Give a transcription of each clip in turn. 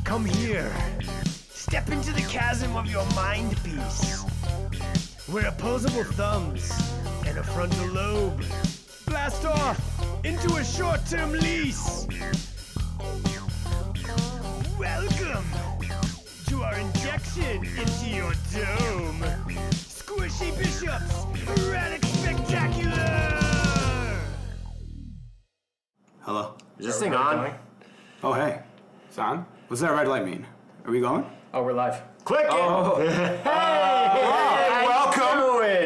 Come here. Step into the chasm of your mind piece, where opposable thumbs and a frontal lobe blast off into a short-term lease. Welcome to our injection into your dome. Squishy Bishop's Erratic Spectacular! Hello? Is this thing on? Oh, hey. It's on? What's that red light mean? Are we going? Oh, we're live. Click it!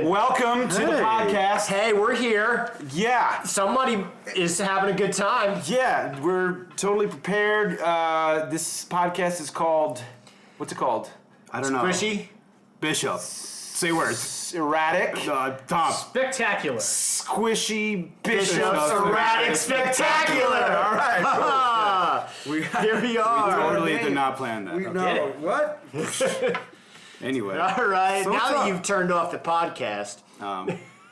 Welcome to the podcast. Hey, we're here. Yeah. Somebody is having a good time. Yeah, we're totally prepared. This podcast is called... What's it called? I don't know. Squishy? Bishop. Say words. Erratic. Tom. Spectacular. Squishy Bishop's Erratic Spectacular! All right. Here we are. Totally did not plan that. Okay. What? Anyway. All right, So now what's that up? you've turned off the podcast.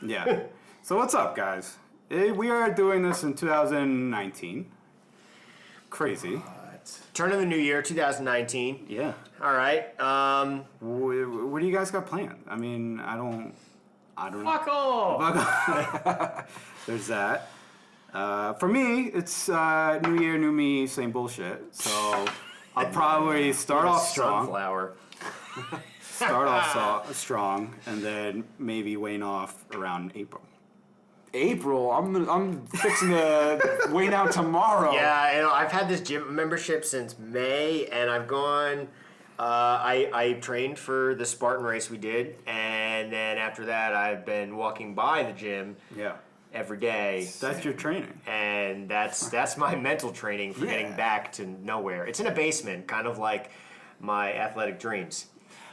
Yeah. So what's up, guys? We are doing this in 2019. Crazy. Turn of the new year, 2019. Yeah. All right. What do you guys got planned? I mean, I don't know. Fuck off! There's that. For me, it's new year, new me, same bullshit. So I'll probably start off strong. Sunflower. Strong, and then maybe wane off around April. April? I'm fixing to wait out tomorrow. Yeah, I've had this gym membership since May, and I've gone. I trained for the Spartan race we did, and then after that, I've been walking by the gym Yeah. every day. That's your training. And that's my mental training for getting back to nowhere. It's in a basement, kind of like my athletic dreams.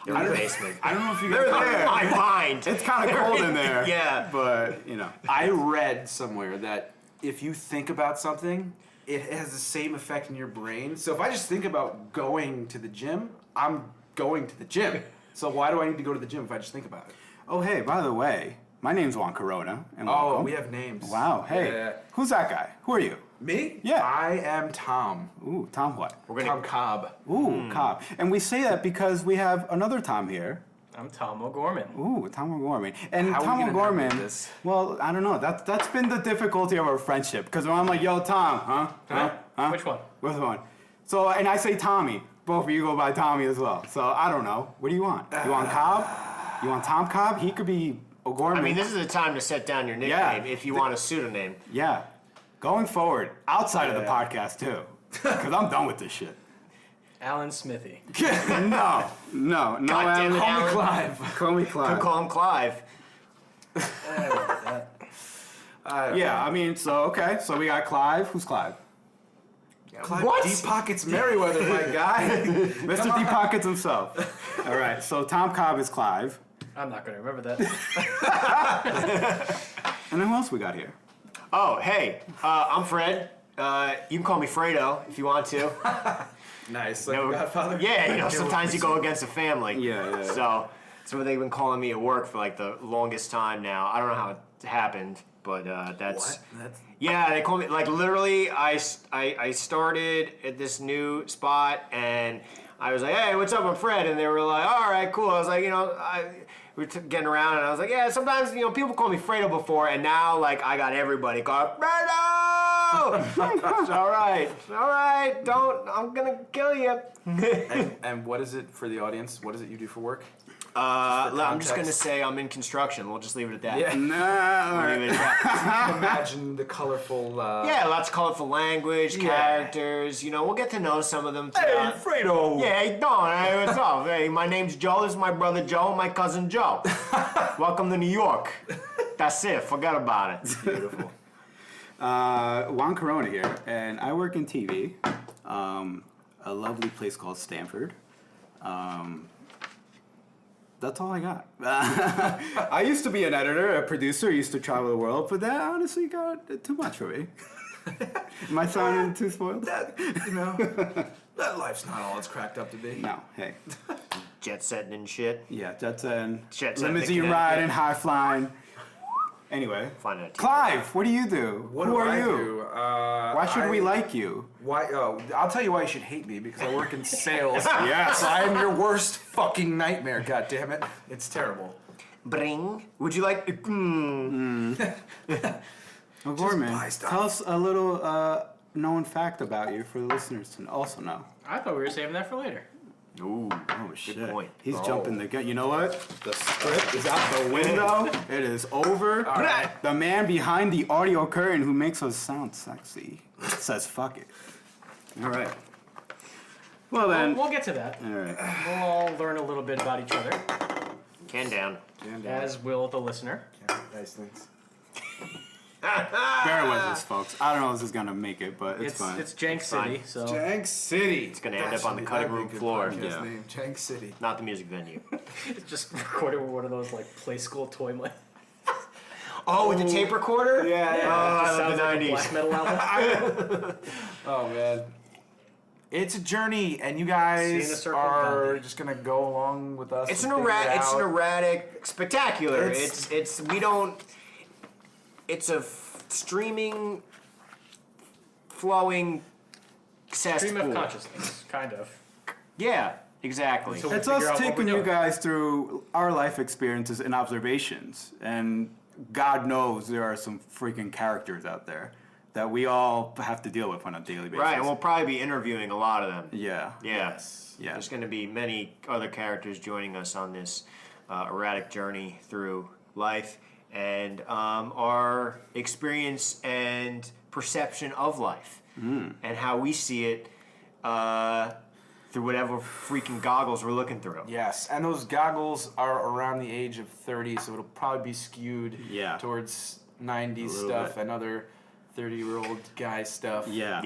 They're in the basement. I don't know if you They're guys in my mind. It's kind of cold in there. Yeah. But, you know. I read somewhere that if you think about something, it has the same effect in your brain. So if I just think about going to the gym, I'm going to the gym. So why do I need to go to the gym if I just think about it? Oh, hey, by the way, my name's Juan Corona. And welcome. We have names. Wow. Hey, Yeah. who's that guy? Who are you? Me? Yeah. I am Tom. Ooh, Tom what? Tom Cobb. Ooh, Cobb. And we say that because we have another Tom here. I'm Tom O'Gorman. Ooh, Tom O'Gorman. And How are Tom we gonna O'Gorman, navigate this? well, I don't know. That's been the difficulty of our friendship. Because when I'm like, yo, Tom, huh? Which one? Which one? So, and I say Tommy. Both of you go by Tommy as well. So, I don't know. What do you want? You want Cobb? You want Tom Cobb? He could be O'Gorman. I mean, this is the time to set down your nickname if you want a pseudonym. Yeah. Going forward, outside of the podcast, too. Because I'm done with this shit. Alan Smithy. No, Goddamn Alan. Alan. Clive. Call me Clive. Call him Clive. Yeah, I mean, so we got Clive. Who's Clive? Clive What? Deep Pockets Merriweather, my guy. Mr. Deep Pockets himself. All right, so Tom Cobb is Clive. I'm not going to remember that. And then who else we got here? Oh, hey, I'm Fred. You can call me Fredo if you want to. Nice. Like No, Godfather? Yeah, sometimes you go against a family. Yeah. So that's what they've been calling me at work for like the longest time now. I don't know how it happened, but that's... That's Yeah, they call me, like literally, I started at this new spot and I was like, hey, what's up, I'm Fred. And they were like, all right, cool. I was like, we were getting around and I was like, yeah, sometimes, people call me Fredo before and now, like, I got everybody called Fredo! It's all right, I'm gonna kill you. and what is it for the audience? What is it you do for work? I'm just gonna say I'm in construction. We'll just leave it at that. Yeah. No. Leave it at that. Imagine the colorful... Yeah, lots of colorful language, characters. We'll get to know some of them. Hey, Fredo! Yeah, hey, Don, hey, what's up? Hey, my name's Joe. This is my brother Joe and my cousin Joe. Welcome to New York. That's it. Forget about it. Beautiful. Juan Corona here, and I work in TV. A lovely place called Stanford. That's all I got. I used to be an editor, a producer, used to travel the world, but that honestly got too much for me. Am I sounding too spoiled? That life's not all it's cracked up to be. No, hey. Jet setting and shit. Yeah, jet setting, Jet setting limousine to riding, high flying. Anyway, Find out. Clive, what do you do? What Who do are I you? do? Why should we like you? Why? Oh, I'll tell you why you should hate me, because I work in sales. Yes. So I am your worst fucking nightmare. God damn it, it's terrible. Bring. Would you like? Well, Gorman, buy stuff. tell us a little known fact about you for the listeners to also know. I thought we were saving that for later. Ooh. Oh shit! point. He's jumping the gun. You know what? The script is out the window. It is over. right. The man behind the audio curtain who makes us sound sexy says "fuck it." All right. Well then. We'll get to that. All right. We'll all learn a little bit about each other, Can down. as will the listener. Nice things. Bear with us, folks. I don't know if this is gonna make it, but it's fine. It's Jank City, fine. so Jank City. It's gonna end up on the cutting room floor. Yeah. Name Jank City. Not the music venue. it's just recorded with one of those like play school toy mics. Oh, with the tape recorder? Yeah, yeah. Oh, I love Sounds the like a 90s. black metal album. Oh man. It's a journey, and you Seeing a guys circle are Gandhi. just gonna go along with us. It's and an figure it it's an out. erratic spectacular. It's- It's we don't. It's a streaming, flowing cesspool. Stream of consciousness, kind of. Yeah, exactly. So- It's figure us out what we're taking you doing. guys through our life experiences and observations, and God knows there are some freaking characters out there that we all have to deal with on a daily basis. Right, and we'll probably be interviewing a lot of them. Yeah. Yeah. Yeah. There's going to be many other characters joining us on this erratic journey through life and our experience and perception of life and how we see it through whatever freaking goggles we're looking through. Yes, and those goggles are around the age of 30, so it'll probably be skewed Yeah. towards 90s little stuff bit. and other 30-year-old guy stuff. Yeah.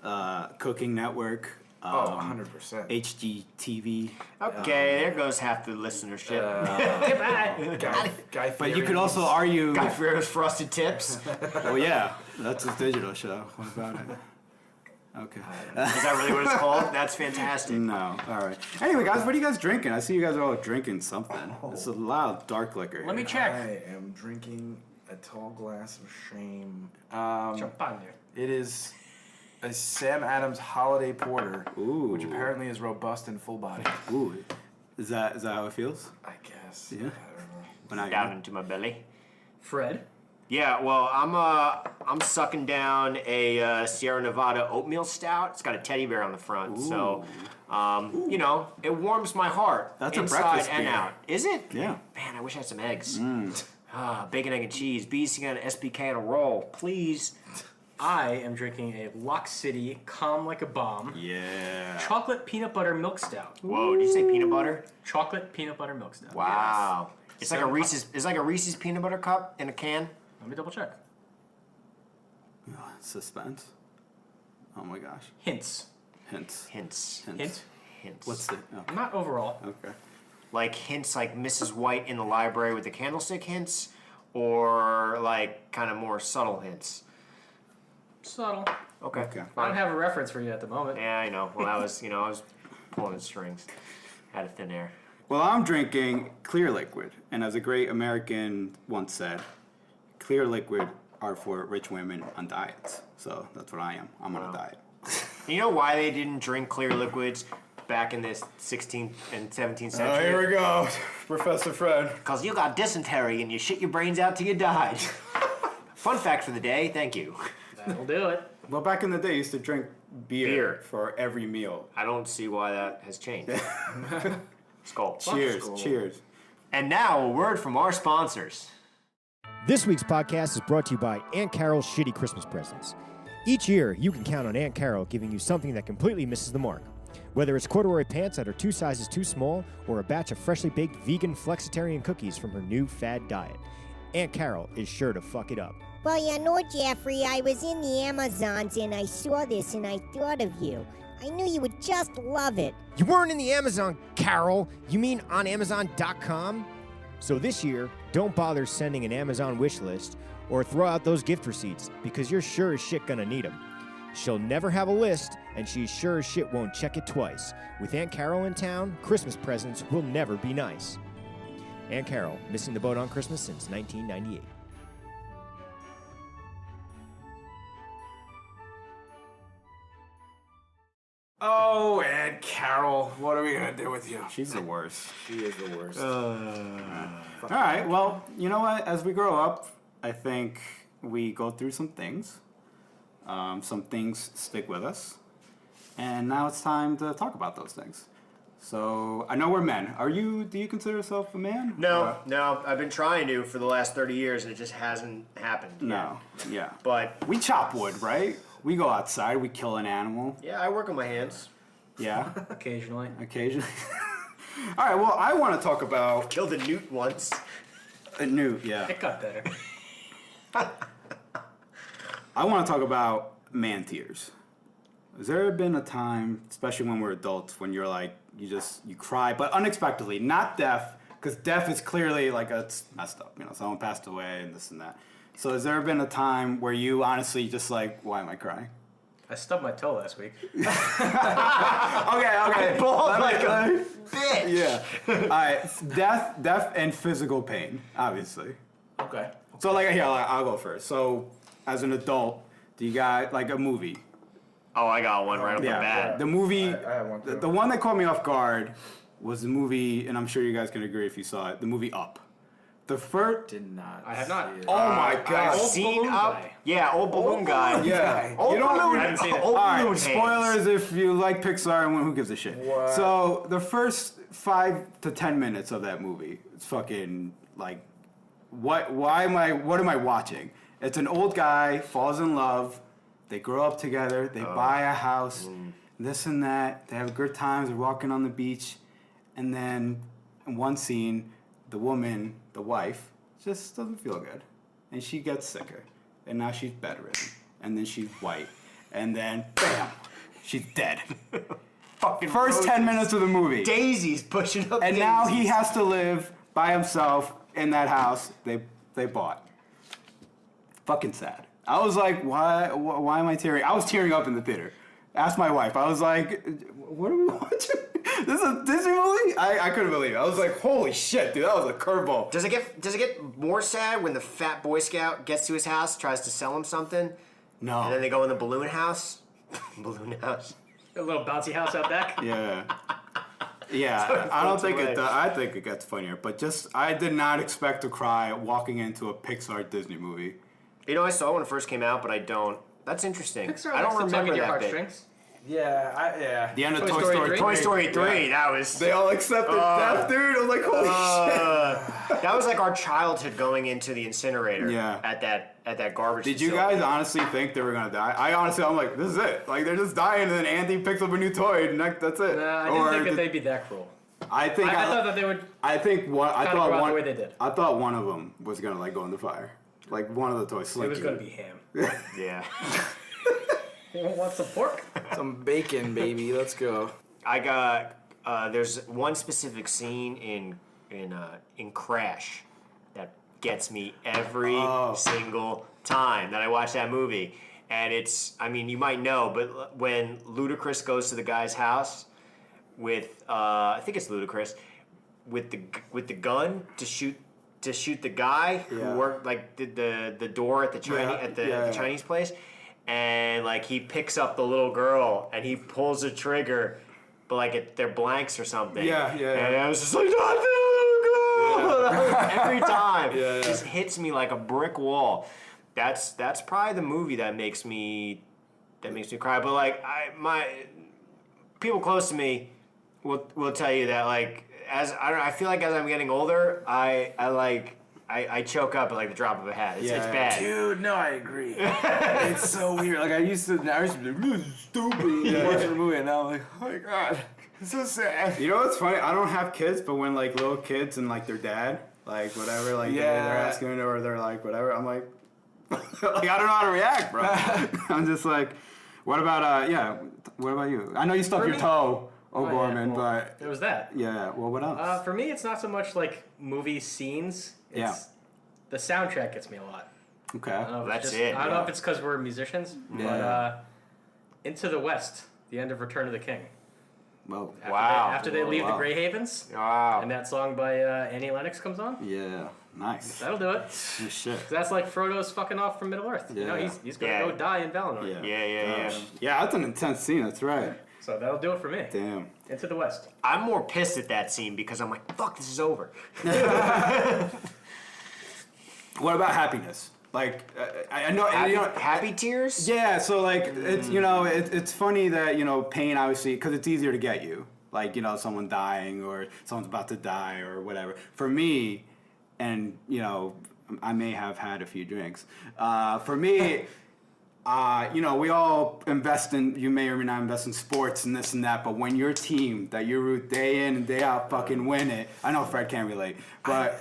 Yeah. Cooking Network. Oh, 100%. HGTV. Okay, there goes half the listenership. Guy But you could Fieri's- also argue. Guy Fieri's Frosted Tips. Oh yeah, that's his digital show. What about it? Okay. Is that really what it's called? That's fantastic. No. All right. Anyway, guys, what are you guys drinking? I see you guys are all drinking something. It's a loud dark liquor. Let me here. check. I am drinking a tall glass of shame. Champagne. It is a Sam Adams Holiday Porter, Ooh. which apparently is robust and full body. Ooh. Is that how it feels? I guess. Yeah. I don't know. When I Down into my belly. Fred. Yeah, well, I'm sucking down a Sierra Nevada oatmeal stout. It's got a teddy bear on the front, so you know it warms my heart. That's a inside breakfast and beer. out. Is it? Yeah. Man, I wish I had some eggs. Bacon, egg, and cheese. BC on an SBK on a roll, please. I am drinking a Lock City Calm Like a Bomb Yeah. chocolate peanut butter milk stout. Whoa, did you say peanut butter? Chocolate peanut butter milk stout. Wow. It's like a 7 Reese's. It's like a Reese's peanut butter cup in a can. Let me double check. Suspense. Oh my gosh. Hints. Hints. Hints. Hint. Hints. What's the? Oh, Not overall. okay. Like hints like Mrs. White in the library with the candlestick hints, or like kind of more subtle hints. Subtle. Okay. Okay. I don't have a reference for you at the moment. Yeah, I know. Well, I was pulling the strings. Had a thin air. Well, I'm drinking clear liquid, and as a great American once said, clear liquid are for rich women on diets. So that's what I am. I'm on a diet. You know why they didn't drink clear liquids back in the 16th and 17th century? we go, Professor Fred. Because you got dysentery and you shit your brains out till you died. Fun fact for the day. Thank you. That'll do it. Well, back in the day, you used to drink beer, Beer. for every meal. I don't see why that has changed. Skull. Cheers, Skull. cheers. And now a word from our sponsors. This week's podcast is brought to you by Aunt Carol's Shitty Christmas Presents. Each year, you can count on Aunt Carol giving you something that completely misses the mark. Whether it's corduroy pants that are 2 sizes too small or a batch of freshly baked vegan flexitarian cookies from her new fad diet, Aunt Carol is sure to fuck it up. Well, you know, Jeffrey, I was in the Amazons and I saw this and I thought of you. I knew you would just love it. You weren't in the Amazon, Carol. You mean on Amazon.com? So this year, don't bother sending an Amazon wish list or throw out those gift receipts because you're sure as shit gonna need them. She'll never have a list, and she's sure as shit won't check it twice. With Aunt Carol in town, Christmas presents will never be nice. Aunt Carol, missing the boat on Christmas since 1998. Oh, and Carol, what are we gonna do with you? She's the worst. She is the worst. All right. Well, you know what? As we grow up, I think we go through some things. Some things stick with us, and now it's time to talk about those things. So I know we're men. Do you consider yourself a man? No, I've been trying to for the last 30 years, and it just hasn't happened. No. Yeah. But We chop wood, right? We go outside. We kill an animal. yeah, I work on my hands. Yeah. Occasionally. Occasionally. All right. Well, I want to talk about Killed a newt once. a newt. Yeah. It got better. I want to talk about man tears. Has there been a time, especially when we're adults, when you're like, you cry, but unexpectedly, not death, because death is clearly like it's messed up, someone passed away and this and that. So has there been a time where you honestly just like, why am I crying? I stubbed my toe last week. Okay. Bald like a bitch. Yeah. All right. Death and physical pain, obviously. Okay. So like, here, I'll go first. So as an adult, do you got like a movie? Oh, I got one right off the bat. The movie, I have one too. the one that caught me off guard was the movie, and I'm sure you guys can agree if you saw it, the movie Up. The first... Did not. I have not. see it. Oh my god. I've seen balloon Up. guy. Yeah, old balloon guy. Yeah. Old You don't- balloon. I haven't seen it. Old All balloon right, spoilers if you like Pixar and who gives a shit. What? So the first 5 to 10 minutes of that movie, it's fucking like, what am I watching? It's an old guy falls in love, they grow up together, they buy a house, this and that, they have good times, they're walking on the beach, and then in one scene, the woman, the wife, just doesn't feel good, and she gets sicker, and now she's bedridden, and then she's white, and then bam, she's dead. Fucking First 10 roses. minutes of the movie. Daisies pushing up. And now he daisies. has to live by himself in that house they bought. Fucking sad. I was like, why am I tearing? I was tearing up in the theater. Asked my wife. I was like, what are we watching? This is a Disney movie? I couldn't believe it. I was like, holy shit, dude, that was a curveball. Does it get more sad when the fat Boy Scout gets to his house, tries to sell him something, and then No. they go in the balloon house? Balloon house. A little bouncy house out back. Yeah. Yeah, I don't think away. it does. I think it gets funnier, but I did not expect to cry walking into a Pixar Disney movie. I saw it when it first came out, but I don't. That's interesting. Pixar I don't likes to tug remember at your that bit. heartstrings. Yeah. The end of Toy Toy Story Story 3? 3. Toy Story 3. Yeah. That was. They all accepted death, dude. I was like, holy shit. That was like our childhood going into the incinerator. Yeah. At that garbage. Did you facility. guys honestly think they were gonna die? I'm like, this is it. Like they're just dying, and then Andy picks up a new toy, and that's it. Nah, I didn't think that they'd be that cruel. I think I thought that they would. I think one. I kinda thought go out one. the way they did. I thought one of them was gonna like go in the fire. Like one of the toys. It Slinky. was going to be ham. Yeah. Want some pork? Some bacon, baby. Let's go. I got. There's one specific scene in Crash that gets me every single time that I watch that movie, and it's. I mean, you might know, but when Ludacris goes to the guy's house with, I think it's Ludacris, with the gun to shoot the guy who Yeah. worked like the door at the Chinese Yeah. the Chinese place, and like he picks up the little girl and he pulls the trigger, but like they're blanks or something. Yeah. And I was just like, not the little girl! Every time, Yeah. it just hits me like a brick wall. That's probably the movie that makes me cry. But like my people close to me will tell you that like I feel like as I'm getting older, I choke up at like the drop of a hat. It's Yeah. bad. Dude, no, I agree. It's so weird. Like I used to be like, really stupid watching the movie, and now I'm like, oh my god, it's so sad. You know what's funny? I don't have kids, but when like little kids and like their dad, like whatever, like Yeah. they're asking or they're like whatever, I'm like, like I don't know how to react, bro. I'm just like, what about what about you? I know you stubbed For your me- toe, yeah, O'Gorman, well, but There was that. yeah. Well, what else? For me, it's not so much like movie scenes. It's Yeah. The soundtrack gets me a lot. Okay. I don't know if That's it's just, it, I don't know yeah. if it's because we're musicians, but Yeah. Into the West, the end of Return of the King. Well, After they leave Wow. the Grey Havens, Wow. and that song by Annie Lennox comes on, yeah. Nice. that'll do it. Good shit. That's like Frodo's fucking off from Middle Earth. You know, Yeah. he's gonna Yeah. go die in Valinor. Yeah. Yeah. Yeah, that's an intense scene. That's right. So that'll do it for me. Damn. Into the West. I'm more pissed at that scene because I'm like, fuck, this is over. What about happiness? Like, I know, Happy tears? Yeah, so like it's it's funny that pain obviously because it's easier to get you, like someone dying or someone's about to die or whatever. For me, and I may have had a few drinks. For me, we all invest in, you may or may not invest in sports and this and that, but when your team that you root day in and day out fucking win it, I know Fred can't relate, but.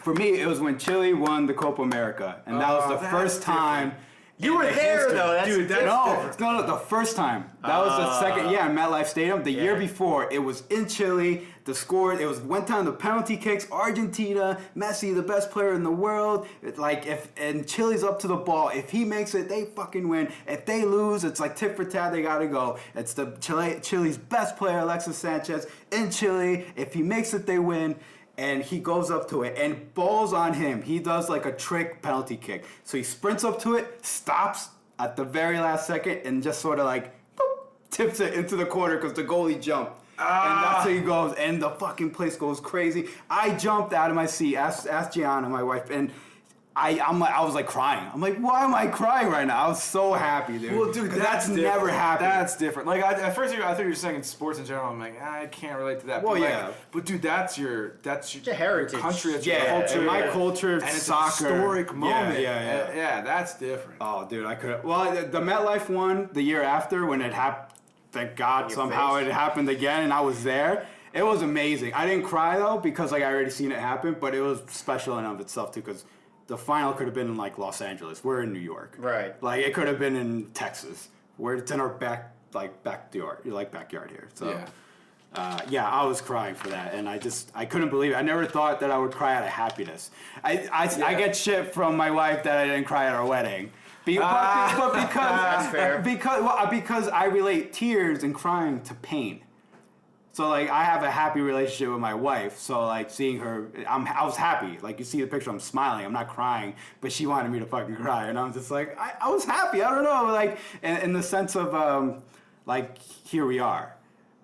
For me, it was when Chile won the Copa America, and that was the first time. You were there, though. That's Dude, no, the first time. That was the second, in MetLife Stadium. The year before, it was in Chile. The score, went down to penalty kicks. Argentina, Messi, the best player in the world. And Chile's up to the ball. If he makes it, they fucking win. If they lose, it's like tit for tat. They gotta go. It's the Chile's best player, Alexis Sanchez, in Chile. If he makes it, they win. And he goes up to it and balls on him. He does like a trick penalty kick. So he sprints up to it, stops at the very last second, and just sort of like boop, tips it into the corner because the goalie jumped. And that's how he goes. And the fucking place goes crazy. I jumped out of my seat, asked Gianna, my wife, and I was like crying. I'm like, why am I crying right now? I was so happy, dude. Well, dude, that's never happened. That's different. Like at first, I thought you were saying in sports in general. I'm like, I can't relate to that. Well, but yeah. But dude, that's your heritage. country. That's Yeah, your culture. and my culture, and it's soccer. an historic moment. Yeah. That's different. Oh, dude, I could. Well, the MetLife one the year after when it happened. Thank God somehow it happened again, and I was there. It was amazing. I didn't cry though because I already seen it happen, but it was special in of itself too because. The final could have been in like Los Angeles. We're in New York. Right. Like it could have been in Texas. It's in our backyard here. So I was crying for that, and I couldn't believe it. I never thought that I would cry out of happiness. I get shit from my wife that I didn't cry at our wedding. But because that's fair. Because I relate tears and crying to pain. So like I have a happy relationship with my wife. So like seeing her, I was happy. Like you see the picture, I'm smiling. I'm not crying, but she wanted me to fucking cry, and I'm just like I was happy. I don't know, like in the sense of like here we are.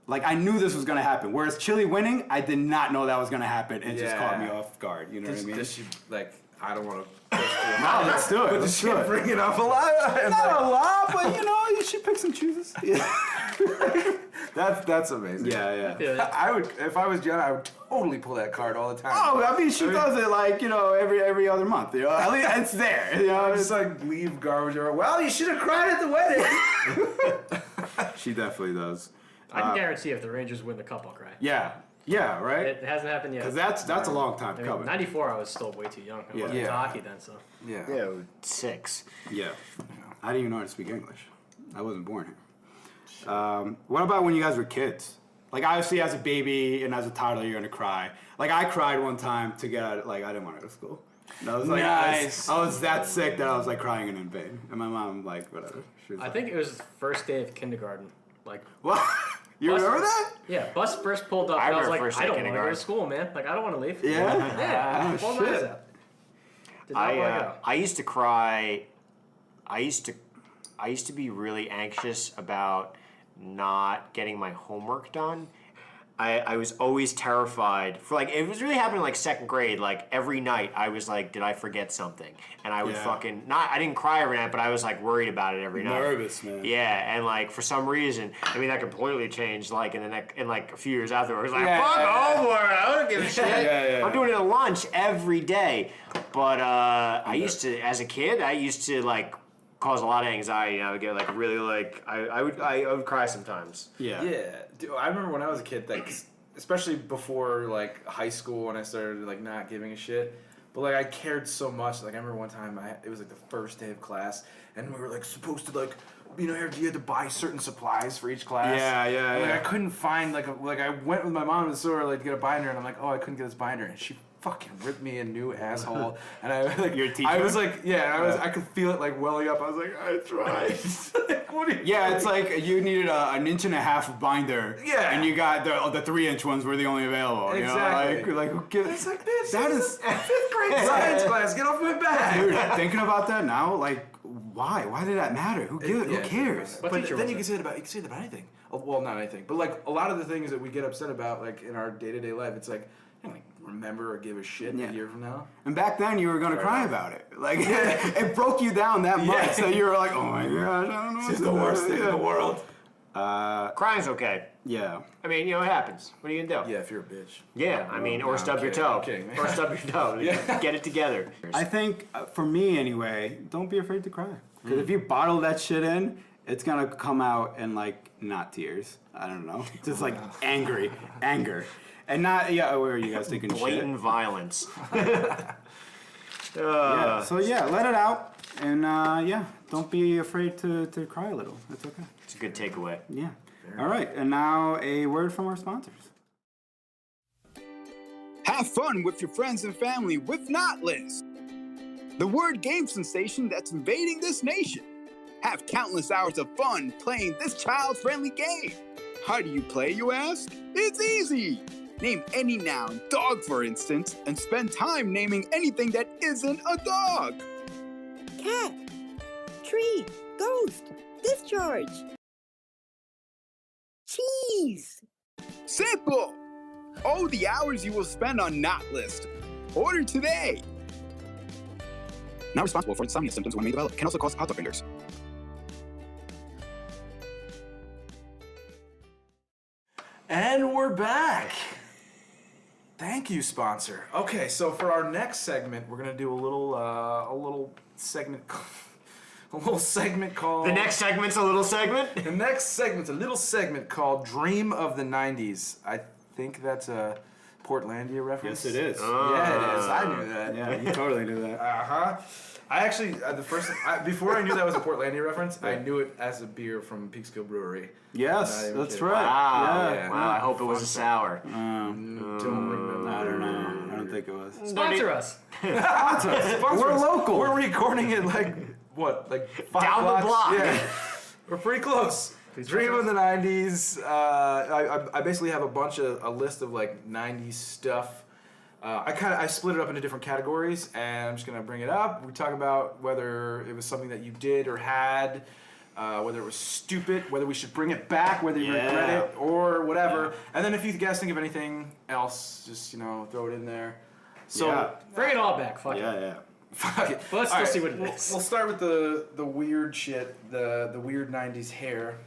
Like I knew this was gonna happen. Whereas Chile winning, I did not know that was gonna happen. It just caught me off guard. You know what I mean? Does she I don't want to. No, let's do it. But Let's she do it. bring it up a lot. Not a lot, but she picks and chooses. Yeah. That's amazing. Yeah. I would, if I was Jenna, I would totally pull that card all the time. Oh, I mean, she does it like every other month. At least it's there. It's like leave garbage around. Well, you should have cried at the wedding. She definitely does. I can guarantee if the Rangers win the cup, I'll cry. Yeah, right. It hasn't happened yet. Because that's a long time I mean, coming. 94, I was still way too young. I wasn't into hockey then, so. Yeah. 6. Yeah. I didn't even know how to speak English. I wasn't born here. What about when you guys were kids? Like, obviously, as a baby and as a toddler, you're going to cry. Like, I cried one time to get out. Like, I didn't want to go to school. And I was like, Nice. I was that sick that I was, like, crying and in pain. And my mom, like, whatever. She was I like, think it was the first day of kindergarten. Like, what? You Bus- remember that? yeah, bus first pulled up, I and I was remember like, first I day don't want to go to kindergarten. school, man. Like, I don't want to leave. Yeah? Yeah, Oh, pull my eyes shit. out. Did not want to go. I used to cry. I used to be really anxious about not getting my homework done. I was always terrified for like it was really happening like second grade. Like every night I was like, did I forget something? And I would fucking not. I didn't cry every night, but I was like worried about it every night. Nervous, man. Yeah, and like for some reason, I mean that completely changed. Like in like a few years afterwards, like fuck homework. I don't give a shit. Yeah. I'm doing it at lunch every day. But I used to, as a kid, I used to like cause a lot of anxiety. I would get like really like I would cry sometimes. Yeah. Dude, I remember when I was a kid, like, especially before like high school when I started like not giving a shit. But like I cared so much. Like I remember one time it was like the first day of class, and we were like supposed to like, you had to buy certain supplies for each class. Yeah. And, like I couldn't find like I went with my mom to the store like to get a binder, and I'm like, oh, I couldn't get this binder, and she fucking ripped me a new asshole. And I like Your teacher? I was like, I could feel it like welling up. I was like, I tried. Like, what are you Yeah, it's like you needed an inch and a half of binder. Yeah. And you got the 3-inch ones were the only available. Exactly. You know? Like who gives? It's like this. That is fifth grade science class. Get off my back. Dude, thinking about that now, like why? Why did that matter? Who cares? What But teacher then was you it? can say it about anything. Well, not anything, but like a lot of the things that we get upset about, like in our day-to-day life, it's like I don't remember or give a shit Yeah. a year from now. And back then, you were gonna cry about it. Like it broke you down that much, so you were like, "Oh my gosh, I don't know." This is the worst thing in the world. Crying's okay. Yeah. I mean, it happens. What are you gonna do? Yeah, if you're a bitch. Yeah, I mean, or I'm stub your kidding, toe. I'm kidding, man. Or stub your toe. Get it together. I think for me anyway, don't be afraid to cry. Because if you bottle that shit in, it's gonna come out in like not tears. I don't know, just like anger, and not where are you guys thinking Blatant violence. Yeah. So let it out, and don't be afraid to cry a little. It's okay. It's a good takeaway. Yeah. All right, and now a word from our sponsors. Have fun with your friends and family with Knotless, the word game sensation that's invading this nation. Have countless hours of fun playing this child-friendly game. How do you play, you ask? It's easy. Name any noun, dog for instance, and spend time naming anything that isn't a dog. Cat, tree, ghost, discharge, cheese. Simple. Oh, the hours you will spend on Knotlist. Order today. Not responsible for insomnia symptoms when may develop. Can also cause hot dog fingers. And we're back. Thank you, sponsor. Okay, so for our next segment, we're gonna do a little segment, a little segment called. The next segment's a little segment. The next segment's a little segment called "Dream of the '90s." I think that's a Portlandia reference. Yes, it is. Yeah, it is. I knew that. Yeah, you totally knew that. I actually before I knew that was a Portlandia reference, I knew it as a beer from Peekskill Brewery. Yes, Not even that's kidding. right. Wow. Yeah. Wow. I hope it was a sour. Don't remember. I don't know. I don't think it was. Sponsor us. We're local. We're recording it like 5 Down the blocks? block. Yeah, we're pretty close. Dream of the '90s. I basically have a list of like '90s stuff. I split it up into different categories, and I'm just gonna bring it up. We talk about whether it was something that you did or had, whether it was stupid, whether we should bring it back, whether you regret it or whatever. And then if you guys think of anything else, just throw it in there. So Bring it all back. Fuck it. Yeah. fuck it. But let's All still see what it is. We'll start with the weird shit, the weird '90s hair,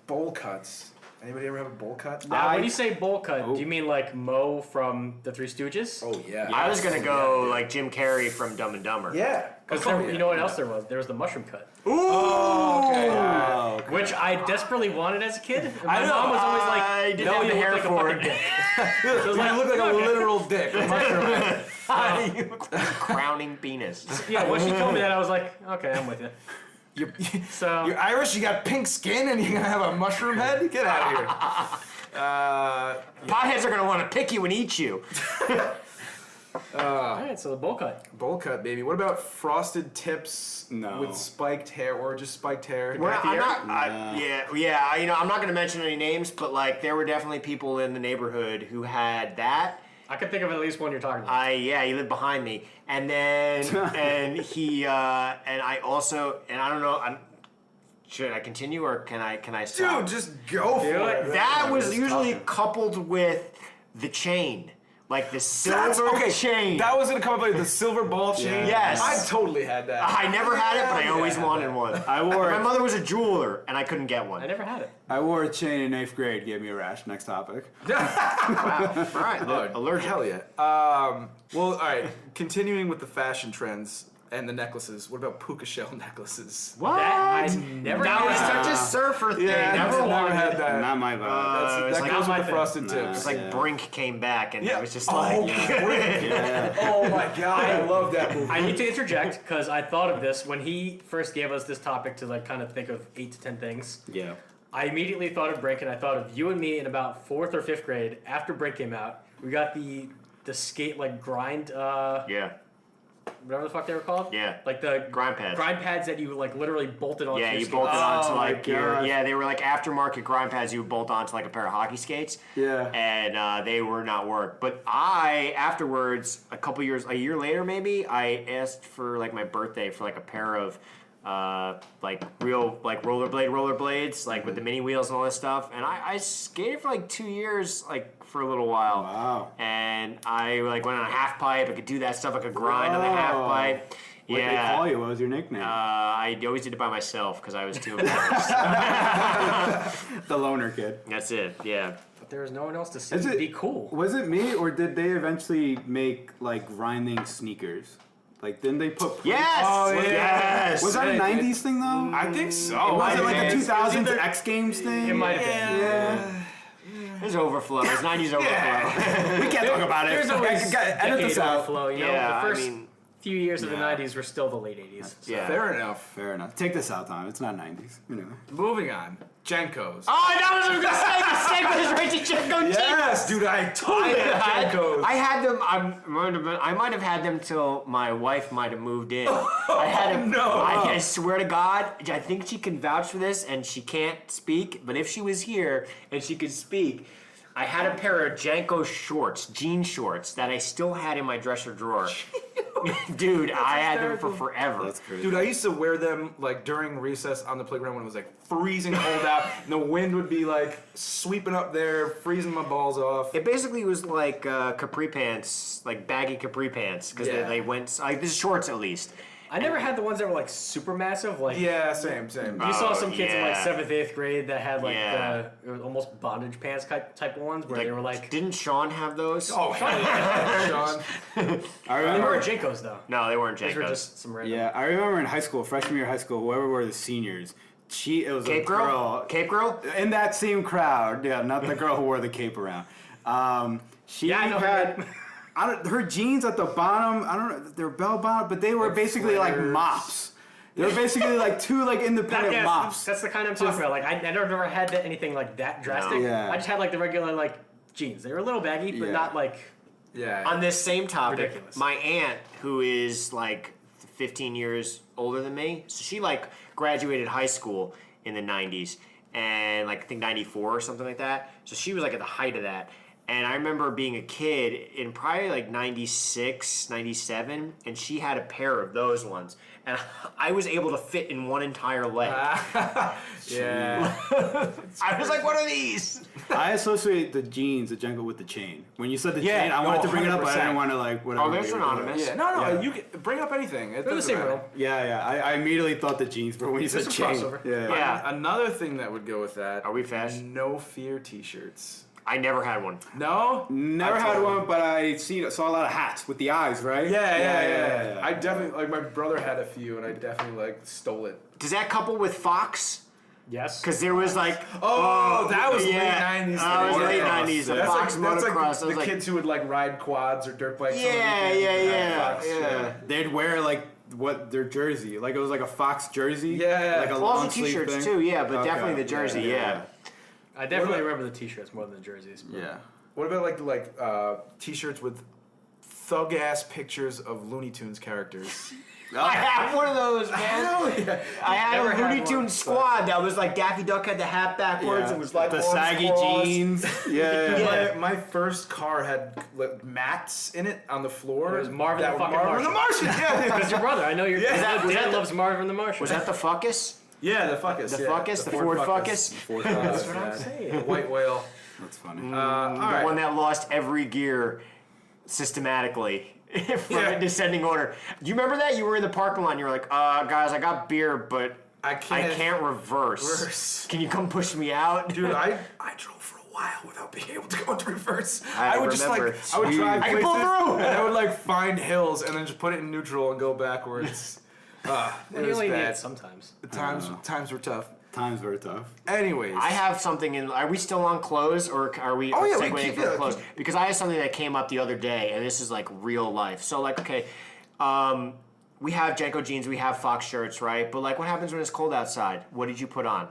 bowl cuts. Anybody ever have a bowl cut? Now, when you say bowl cut, do you mean like Mo from the Three Stooges? Oh yeah. I was gonna go like Jim Carrey from Dumb and Dumber. Yeah. Because you know what else there was? There was the mushroom cut, Okay. which I desperately wanted as a kid. And I my know. mom was always like, I didn't "No, have you the look hair like a for fucking it." dick." So it was I look like a okay. literal dick. A mushroom head. You look like a crowning penis. Yeah, when she told me that, I was like, "Okay, I'm with you." So You're Irish. You got pink skin, and you're gonna have a mushroom head. Get out of here. Potheads are gonna want to pick you and eat you. all right, so the bowl cut. Bowl cut, baby. What about frosted tips No. with spiked hair, or just spiked hair? Well, I'm not. I'm not gonna mention any names, but like there were definitely people in the neighborhood who had that. I can think of at least one you're talking about. He lived behind me, and then and I also I don't know. Should I continue or can I stop? Dude, just go for it. That was usually coupled with the chain, like the silver chain. That was gonna come up like the silver ball chain. Yes. I totally had that. I never had it, but I always wanted one. I wore My it. mother was a jeweler, and I couldn't get I one. never had it. I wore a chain in 8th grade. Gave me a rash. Next topic. Wow. All right. Allergic. Hell yeah. Well, all right. Continuing with the fashion trends and the necklaces. What about puka shell necklaces? What? That I never. That was had. such a surfer thing. never had that. Not my vibe. it's that like goes not my with the thing. frosted Nah. tips. It's like Yeah. Brink came back, and Yeah. it was just like. Yeah. Oh my god, I love that movie. I need to interject because I thought of this when he first gave us this topic to like kind of think of 8 to 10 things. Yeah. I immediately thought of Brink, and I thought of you and me in about 4th or 5th grade after Brink came out. We got the skate like grind, Yeah. whatever the fuck they were called. Yeah. Like the Grind pads. Grind pads that you like literally bolted onto. Yeah, your you skate. bolted onto Oh like my your. gosh. Yeah, they were like aftermarket grind pads. You would bolt onto like a pair of hockey skates. Yeah. And they were not work. But I afterwards, a year later maybe, I asked for like my birthday for like a pair of like real like rollerblades, like with the mini wheels and all this stuff. And I skated for like 2 years, like for a little while. Wow. And I like went on a half pipe. I could do that stuff. I could grind on the half pipe. What did they call you? What was your nickname? I always did it by myself because I was too embarrassed. The loner kid. That's it. Yeah. But there was no one else to see. Be cool. Was it me, or did they eventually make like grinding sneakers? Like, didn't they put? Yes. Oh, yeah. Yes. Was that a '90s thing though? I think so. Was it like a It was 2000s either- X Games thing? It might have been. Yeah. It's overflow. It's 90s overflow. We can't talk about it. There's always Edit this decade out. overflow, you know? Yeah, the I first mean, few years of the Yeah. 90s were still the late 80s. yeah. Fair enough. Fair enough. Take this out, Tom. It's not '90s. You know. Moving on. Jenkos. Oh, that was what I was gonna say. The segue is right to Jenko Yes, dude, I totally had Jenkos. I had them. I might have had them till my wife might have moved in. I had them. no. I swear to God, I think she can vouch for this, and she can't speak. But if she was here and she could speak, I had a pair of Janko shorts, jean shorts, that I still had in my dresser drawer. Dude, I had them for forever. That's crazy. Dude, I used to wear them like during recess on the playground when it was like freezing cold out, and the wind would be like sweeping up there, freezing my balls off. It basically was like capri pants, like baggy capri pants, because Yeah. they went like this is shorts at least. I never had the ones that were like super massive. Like Yeah, same. you saw some kids in like yeah. 7th, 8th grade that had like Yeah. it was almost bondage pants type of ones where they were like. Didn't Sean have those? Oh, hell yeah, Sean. I They remember. were Jinkos though. No, they weren't These were Jankos. just some random. Yeah, I remember in high school, freshman year of high school, whoever were the seniors, it was Cape a girl? girl Cape girl? in that same crowd. Yeah, not the girl who wore the cape around. She Yeah, I know her. had. Her jeans at the bottom, I don't know, they're bell bottom, but they were Like basically like flares. mops. They were basically like two like independent mops. That's the kind I'm talking about. Like I never had anything like that drastic. Yeah. I just had like the regular like jeans. They were a little baggy, but Yeah. not like. Yeah. On this same topic, Ridiculous. my aunt, who is like 15 years older than me, so she like graduated high school in the 90s, and like I think 94 or something like that. So she was like at the height of that. And I remember being a kid in probably like 96, 97, and she had a pair of those ones. And I was able to fit in one entire leg. Yeah. I was like, what are these? I associate the jeans, the Jenko, with the chain. When you said the Yeah, chain, I wanted to bring it up, but I 100%. didn't want to like whatever. Oh, they're we were doing. synonymous. Yeah. No, Yeah. you can bring up anything. It They're the doesn't same matter. room. Yeah. I immediately thought the jeans, but when you said There's chain, some crossover. yeah. Yeah. Another thing that would go with that. Are we fast? No Fear T-shirts. I never had one. No. Never I had totally- one, but I saw a lot of hats with the eyes, right? Yeah. I definitely like my brother had a few, and I definitely like stole it. Does that couple with Fox? Yes. Because there was like Oh, that was yeah. late 90s. Oh, it was late Motocross. 90s. The That's Fox That's motocross. I like was the like, kids who would like ride quads or dirt bikes. on the yeah, weekend. yeah. Fox, They'd wear like their jersey, like it was like a Fox jersey. Yeah. Like a Well, long the sleeve t-shirts thing. too, yeah, but Okay. definitely the jersey, yeah. I definitely remember the T-shirts more than the jerseys. Yeah. What about T-shirts with thug ass pictures of Looney Tunes characters? I have one of those, man. I had Never a had Looney one, Tunes squad that was like Daffy Duck had the hat backwards. Yeah. It was like the arms saggy crossed. jeans. Yeah. Yeah. My first car had like, mats in it on the floor. It was Marvin that the were fucking Marvin the Martian. Martian. Yeah. That's your brother. I know your that- was dad that loves Marvin the Martian. Was that the Fuckus? Yeah, the Fuckus. The yeah. Fuckus? The Ford Fuckus? Fourth That's class. what I'm saying. The white whale. That's funny. The Alright. one that lost every gear systematically from Yeah. a descending order. Do you remember that? You were in the parking lot and you were like, guys, I got beer, but I can't reverse. reverse. Can you come push me out? Dude, I drove for a while without being able to go into reverse. I would just remember. I would drive I can places pull through. and I would like find hills and then just put it in neutral and go backwards. It You was only need bad. it sometimes. The times were tough. Times were tough. Anyways, I have something in. Are we still on clothes, or are we Oh, yeah, we segueing keep- from yeah, clothes? keep- Because I have something that came up the other day, and this is like real life. So like, okay, we have Janko jeans, we have Fox shirts, right? But like, what happens when it's cold outside? What did you put on?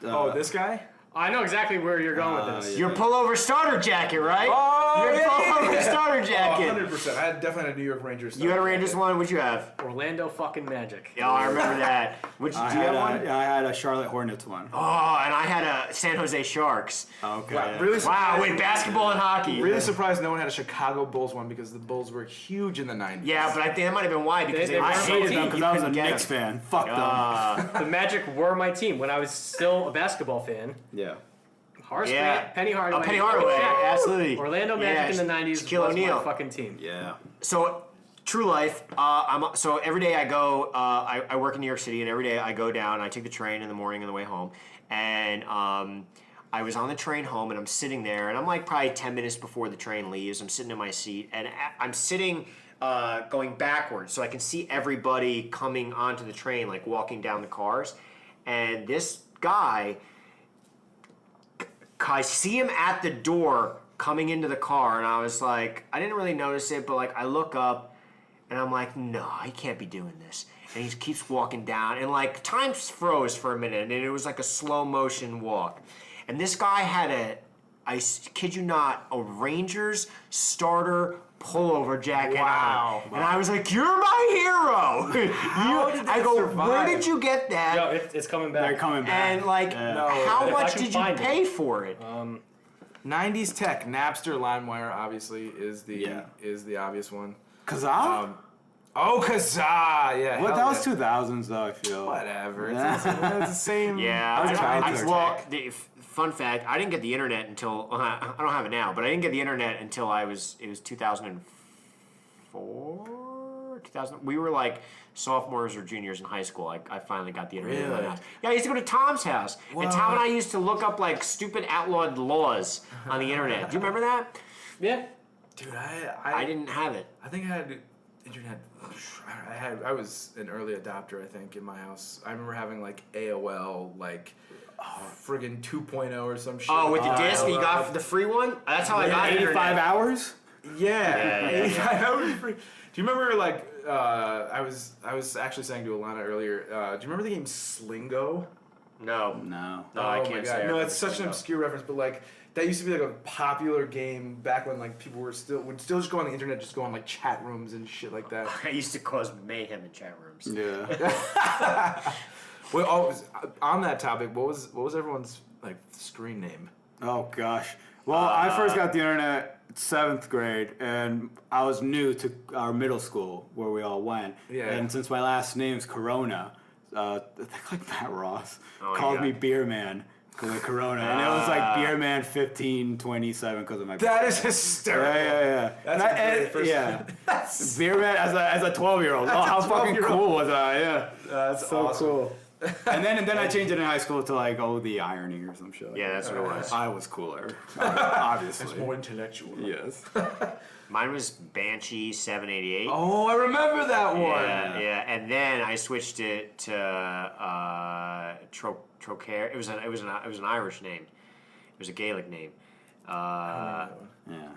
this guy? I know exactly where you're going with this. yeah. Your pullover starter jacket, right? Oh You had pullover starter jacket. 100%. I definitely had a New York Rangers. You had a Rangers one. What'd you have? Orlando fucking Magic. Yeah, I remember that. Which do you have one? I had a Charlotte Hornets one. Oh, and I had a San Jose Sharks. Okay. Wow, yeah. really Wow, wait, basketball and hockey. Really surprised no one had a Chicago Bulls one because the Bulls were huge in the 90s. Yeah, but I think that might have been why because They they were were I so hated deep, them because you I was a couldn't get Knicks them. fan. Fuck them. The Magic were my team when I was still a basketball fan. Yeah. Horace Yeah. Grant, Penny Hardaway. Oh, Penny Hardaway, Shaq. absolutely. Orlando Magic in the 90s Shaquille was O'Neal. my fucking team. Yeah. So, true life. So every day I go. I work in New York City, and every day I go down. I take the train in the morning on the way home, and I was on the train home, and I'm sitting there, and I'm like probably 10 minutes before the train leaves. I'm sitting in my seat, and I'm sitting going backwards, so I can see everybody coming onto the train, like walking down the cars, and this guy. I see him at the door coming into the car, and I was like, I didn't really notice it, but like I look up, and I'm like, no, he can't be doing this. And he keeps walking down, and like time froze for a minute, and it was like a slow motion walk. And this guy had I kid you not, a Rangers starter pullover jacket Wow. on. And I was like, you're my hero. How did that I go, survive? where did you get that? Yo, it's coming back. They're coming back. And like, No, how if I much can did you find it. pay for it? 90s tech, Napster, LimeWire, obviously is the Yeah. is the obvious one. Kazaa? Kazaa, yeah. What? hell That was yeah. 2000s, though, I feel. Whatever. Yeah. It's the same. Yeah, I was childhood. well, fun fact, I didn't get the internet until I don't have it now, but I didn't get the internet until it was 2004, 2000. We were like sophomores or juniors in high school. I finally got the internet. In my Really? house. Yeah, I used to go to Tom's house, and Tom and I used to look up like stupid outlawed laws on the internet. Do you remember that? Yeah. Dude, I didn't have it. I think I had internet. I was an early adopter. I think in my house. I remember having like AOL, like friggin' 2.0 or some shit. Oh, with the disc that you got for the free one? That's how I got it. 85 hours? Yeah, Yeah. 85 hours free. Do you remember like I was actually saying to Alana earlier? Do you remember the game Slingo? No. No. No, I Oh can't my say. God. I No, remember it's such an Slingo. obscure reference, but like that used to be like a popular game back when like people would still just go on the internet, just go on like chat rooms and shit like that. I used to cause mayhem in chat rooms. Yeah. Well, on that topic, what was everyone's like screen name? Oh, gosh. Well, I first got the internet 7th grade, and I was new to our middle school where we all went. Yeah. And since my last name's Corona, I think like Matt Ross called yeah. me Beer Man because of Corona. And it was like Beer Man 1527 because of my That is birthday. hysterical. Yeah. That's And a great first yeah. Beer Man as a 12-year-old. Oh, how fucking 12-year-old. cool was I? Yeah. That's So awesome. cool. And then I changed it in high school to like the irony or some shit. Like Yeah, that's what it was. I was cooler, obviously. More intellectual. Yes. Mine was Banshee 788. Oh, I remember that one. Yeah, and then I switched it to Trocaire. It was an Irish name. It was a Gaelic name. Yeah.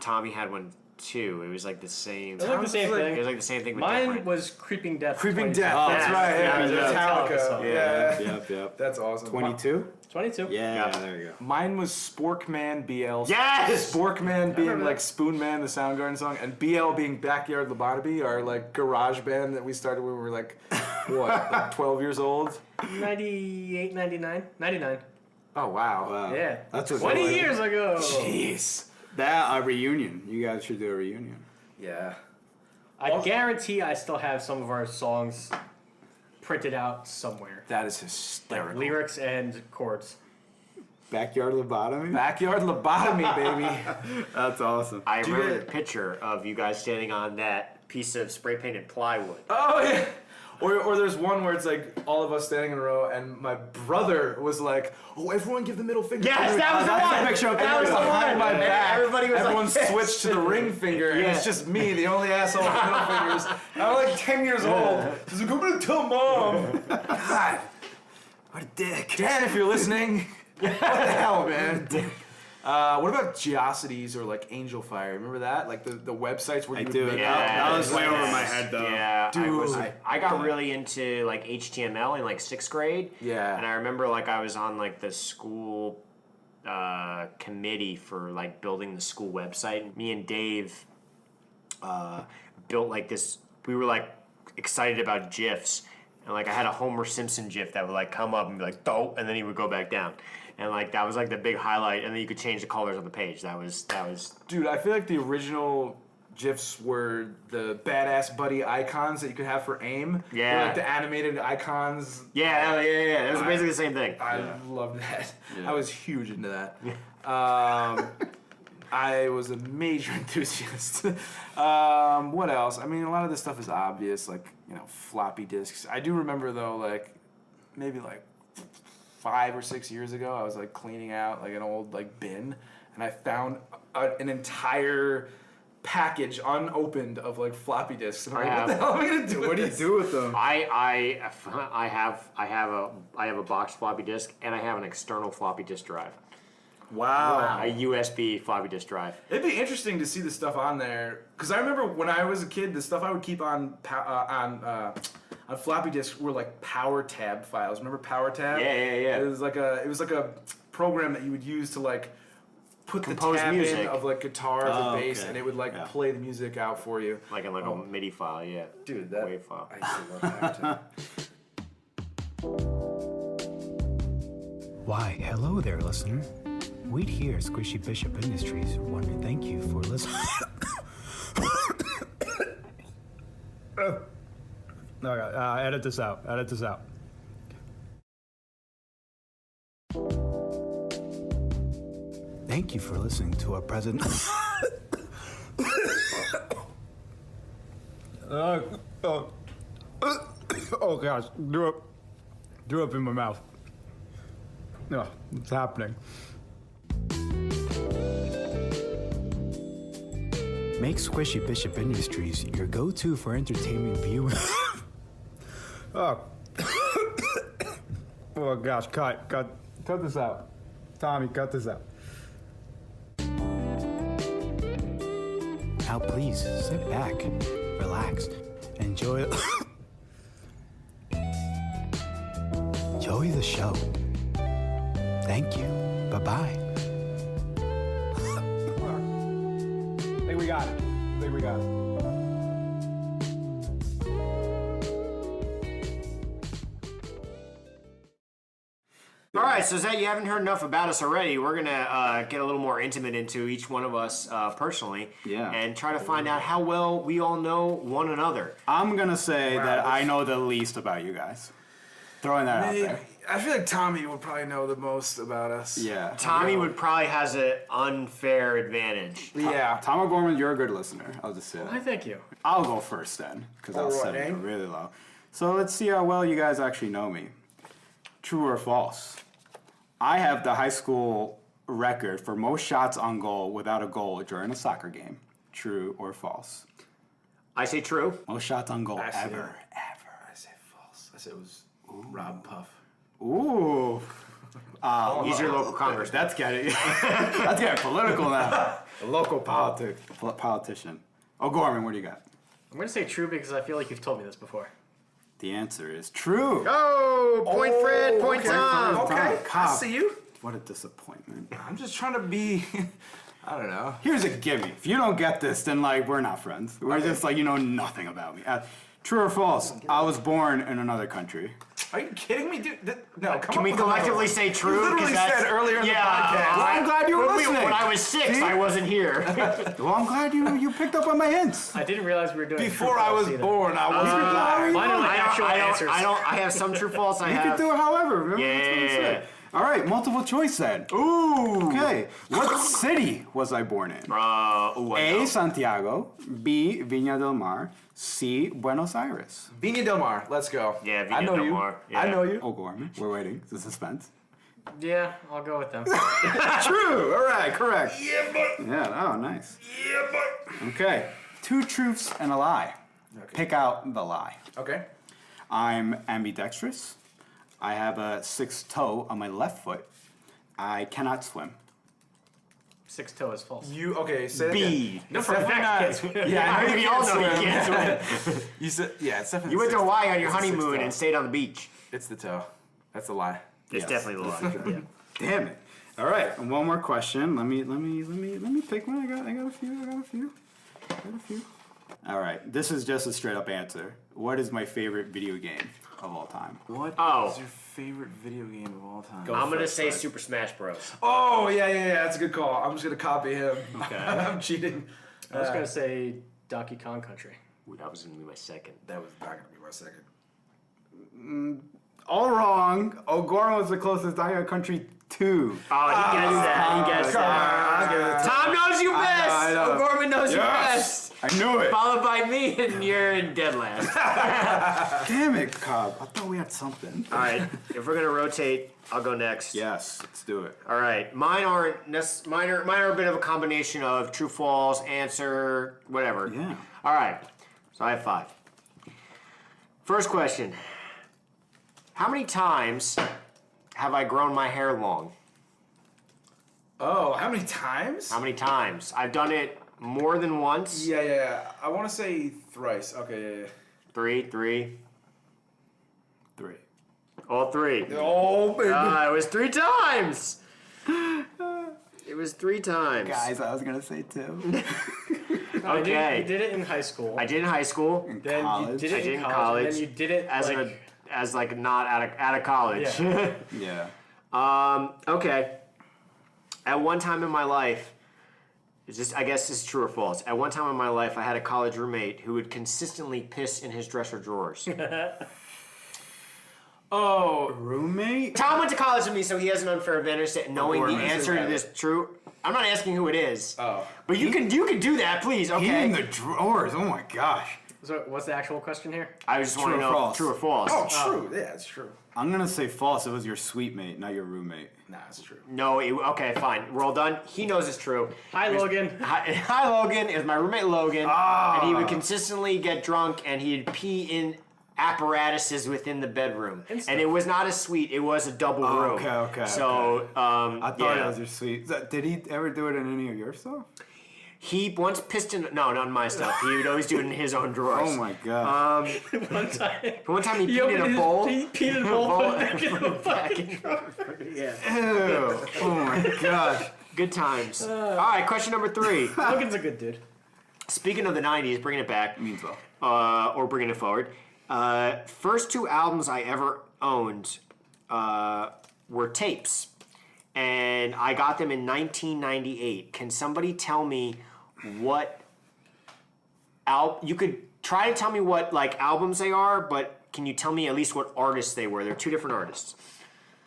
Tommy had one too. It was like the same. It was like the same It thing. was like the same thing. But Mine different. was Creeping Death. Creeping 22. Death. Oh, That's yeah. right. Yeah, Yeah, Metallica. Metallica song. Yeah. Yep. That's awesome. 22? 22. Yeah, there you go. Mine was Sporkman BL. Yes! Sporkman being remember like that. Spoonman, the Soundgarden song, and BL being Backyard Lobotomy, our like garage band that we started when we were like, what, like 12 years old? 98, 99. 99. Oh, wow. Wow. Yeah. That's what 20 years ago. Jeez. That, a reunion. You guys should do a reunion. Yeah. I guarantee I still have some of our songs printed out somewhere. That is Like hysterical. lyrics and chords. Backyard lobotomy? Backyard Lobotomy, baby. That's awesome. I Do remember you- the picture of you guys standing on that piece of spray painted plywood. Oh, yeah. Or there's one where it's like all of us standing in a row, and my brother was like, "Oh, everyone give the middle finger." Yes, that was the That's one. the picture of That was the behind one. my back. Everybody was Everyone like this. switched to the ring finger, and Yeah. it's just me, the only asshole with middle fingers. I'm like 10 years old. She's like, "I'm gonna tell mom." God, what a dick. Dan, if you're listening, what the hell, man? What about Geocities or like Angel Fire? Remember that? Like the websites where I you would do. make That was way over my head, though. Yeah, Dude. I got really into like HTML in like 6th grade. Yeah. And I remember like I was on like the school committee for like building the school website. Me and Dave built like this. We were like excited about GIFs, and like I had a Homer Simpson GIF that would like come up and be like dope, and then he would go back down, and like that was like the big highlight. And then you could change the colors on the page. That was. Dude, I feel like the original GIFs were the badass buddy icons that you could have for AIM. Yeah. They're like the animated icons. Yeah. It was basically the same thing. I loved that. Yeah. I was huge into that. I was a major enthusiast. What else? I mean, a lot of this stuff is obvious, like, floppy disks. I do remember, though, like, maybe, like, 5 or 6 years ago, I was, like, cleaning out, like, an old, like, bin, and I found an entire package unopened of, like, floppy disks. And I'm like, what the hell am I going to do? What do you do with them? I have a boxed floppy disk, and I have an external floppy disk drive. Wow. A USB floppy disk drive. It'd be interesting to see the stuff on there, because I remember when I was a kid, the stuff I would keep on floppy disks were like Power Tab files. Remember Power Tab? Yeah. It was like a program that you would use to like put Compose the tab music. in of like guitars or bass, okay. and it would like play the music out for you. Like in a MIDI file, yeah. Dude, that WAV file. I used to love Power Tab. Why, hello there, listener. We here at Squishy Bishop Industries want to thank you for listening. Edit this out. Thank you for listening to our present. Oh gosh, drew up in my mouth. No, it's happening. Make Squishy Bishop Industries your go-to for entertainment viewing. Oh. Oh gosh, cut this out. Tommy, cut this out. Now please, sit back, relax, enjoy the show. Thank you. Bye-bye. I think we got it. All right, so Zach, you haven't heard enough about us already. We're going to get a little more intimate into each one of us personally. Yeah. And try to find out how well we all know one another. I'm going to say that I know the least about you guys. Throwing that out there. I feel like Tommy would probably know the most about us. Yeah. Tommy would probably has an unfair advantage. Yeah. Tom O'Gorman, you're a good listener. I'll just say Why, that. thank you. I'll go first then, because I'll set it Alright. really low. So let's see how well you guys actually know me. True or false? I have the high school record for most shots on goal without a goal during a soccer game. True or false? I say true. Most shots on goal I say- ever. I say false. I say it was Rob Puff. Ooh. He's your local congressman. That's getting political now. A local politician. O'Gorman, what do you got? I'm going to say true because I feel like you've told me this before. The answer is true. Oh, point Fred, point Tom. Okay, I Cop. see you. What a disappointment. I'm just trying to be, I don't know. Here's a gimme. If you don't get this, then we're not friends. We're just you know nothing about me. True or false? I was born in another country. Are you kidding me, dude? No, come Can we collectively say true? You literally 'Cause that's- said earlier in the podcast. Well, I'm glad you were listening. When I was 6, See? I wasn't here. Well, I'm glad you picked up on my hints. I didn't realize we were doing Before true I was false either. born, I wasn't alive. Mine are like actual answers. I have some true false. I You have. can do it however. Remember? That's what I said. All right, multiple choice then. Ooh. Okay. What city was I born in? I A. know. Santiago. B. Viña del Mar. C. Buenos Aires. Viña del Mar, let's go. Yeah, Viña I know del you. Mar, yeah. I know you. O'Gorman. We're waiting. The suspense. Yeah, I'll go with them. True. All right. Correct. Yeah, but. Yeah. Oh, nice. Yeah, but. Okay. 2 truths and a lie. Pick out the lie. Okay. I'm ambidextrous. I have a 6th toe on my left foot. I cannot swim. 6 toe is false. Okay, say that again. B. No, for a fact, kids. Yeah, I know We you all can't know you swim. can't swim. You said, yeah, it's definitely You went to six Hawaii toe. on your It's a six honeymoon toe. and stayed on the beach. It's the toe. That's a lie. It's definitely the lie. Damn it. All right, and one more question. Let me pick one. I got a few. All right, this is just a straight up answer. What is my favorite video game of all time? What Oh. is your favorite video game of all time? I'm gonna say Super Smash Bros. Oh, yeah, that's a good call. I'm just gonna copy him. Okay. I'm cheating. I was gonna say Donkey Kong Country. Ooh, that was gonna be my second. That was not gonna be my second. All wrong. O'Gorman was the closest. Donkey Kong Country 2. Oh, he gets that. He gets that. Tom knows you best. I know. O'Gorman knows you Yes! best. I knew it. Followed by me, and you're in dead last. Damn it, Cobb. I thought we had something. All right, if we're gonna rotate, I'll go next. Yes, let's do it. All right, mine are a bit of a combination of true, false, answer, whatever. Yeah. All right, so I have 5. First question: how many times have I grown my hair long? Oh, how many times? How many times? I've done it more than once. Yeah. I want to say thrice. Okay, yeah. 3. 3. All 3. Oh, baby. It was 3 times. It was 3 times. Guys, I was gonna say 2. Okay. You did it in high school. I did in high school. Then college. you did I it did in in college. And college then you did it as not out of college. Yeah. Yeah. Okay. At one time in my life, I guess this is true or false. At one time in my life, I had a college roommate who would consistently piss in his dresser drawers. Oh, roommate? Tom went to college with me, so he has an unfair advantage to knowing the O'Gorman. answer to this true. I'm not asking who it is. Oh. But you can do that, please. He Okay. in the drawers. Oh my gosh. So what's the actual question here? I just want to True or know false? true or false. Oh, true. Yeah, it's true. I'm gonna say false. It was your sweet mate, not your roommate. Nah, it's true. No. Okay. Fine. We're all done. He knows it's true. Hi, Logan. Hi, Logan. It was my roommate Logan, and he would consistently get drunk, and he'd pee in apparatuses within the bedroom, and it was not a suite; it was a double room. Okay. So, I thought it was your sweet. Did he ever do it in any of your stuff? He once pissed in. No, not in my stuff. He would always do it in his own drawers. Oh my god. One time he peed in a bowl. He peed in a bowl. Put it back in the fucking Yeah. Ew. Oh my gosh. Good times. All right. Question number 3. Logan's a good dude. Speaking of the '90s, bringing it back. Means well. Or bringing it forward. First 2 albums I ever owned were tapes, and I got them in 1998. Can somebody tell me what you could try to tell me what like albums they are, but can you tell me at least what artists they were? They're 2 different artists.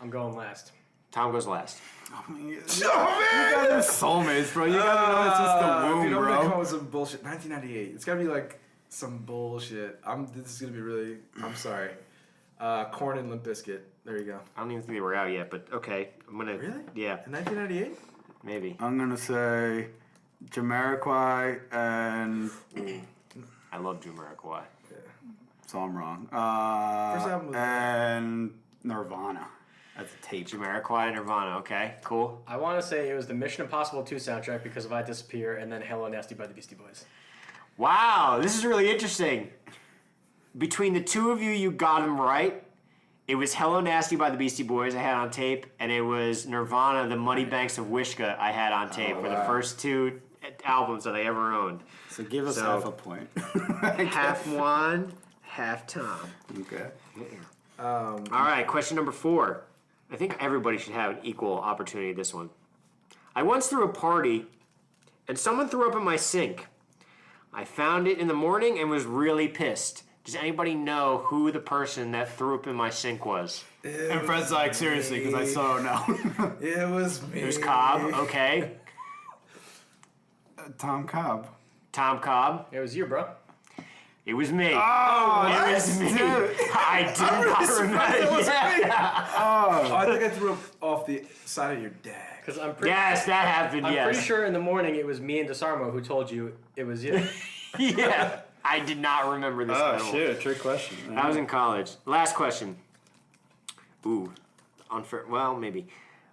I'm going last. Tom goes last. Oh, man. You guys are soulmates, bro. You gotta know it's just the womb, Dude, I'm gonna come bro. with some bullshit. 1998. It's gotta be like some bullshit. This is gonna be really. I'm sorry. Korn and Limp Bizkit. There you go. I don't even think they were out yet, but okay. I'm gonna. Really? Yeah, In 1998? maybe. I'm gonna say Jamiroquai and I love Jamiroquai. so I'm wrong. First album was- and Nirvana. That's a tape. Jamiroquai and Nirvana. Okay, cool. I want to say it was the Mission Impossible 2 soundtrack because of I Disappear, and then Hello Nasty by the Beastie Boys. Wow, this is really interesting. Between the 2 of you, you got them right. It was Hello Nasty by the Beastie Boys I had on tape, and it was Nirvana, The Muddy Banks of Wishka I had on tape. Were the first 2 albums that I ever owned. So give us So- half a point. Half one, half Tom. Okay. All right, question number 4. I think everybody should have an equal opportunity this one. I once threw a party, and someone threw up in my sink. I found it in the morning and was really pissed. Does anybody know who the person that threw up in my sink was? And Fred's like, seriously, because I saw no. It was me. It was Cobb, okay. Tom Cobb. Tom Cobb. It was you, bro. It was me. Oh, it was me. I did not remember. Yeah. Oh, I think I threw up off the side of your deck. Because I'm pretty. Yes, that happened. I'm yes. pretty sure in the morning it was me and DeSarmo who told you it was you. Yeah. I did not remember this at all. a trick question. I was in college. Last question. Ooh, unfair. Well, maybe.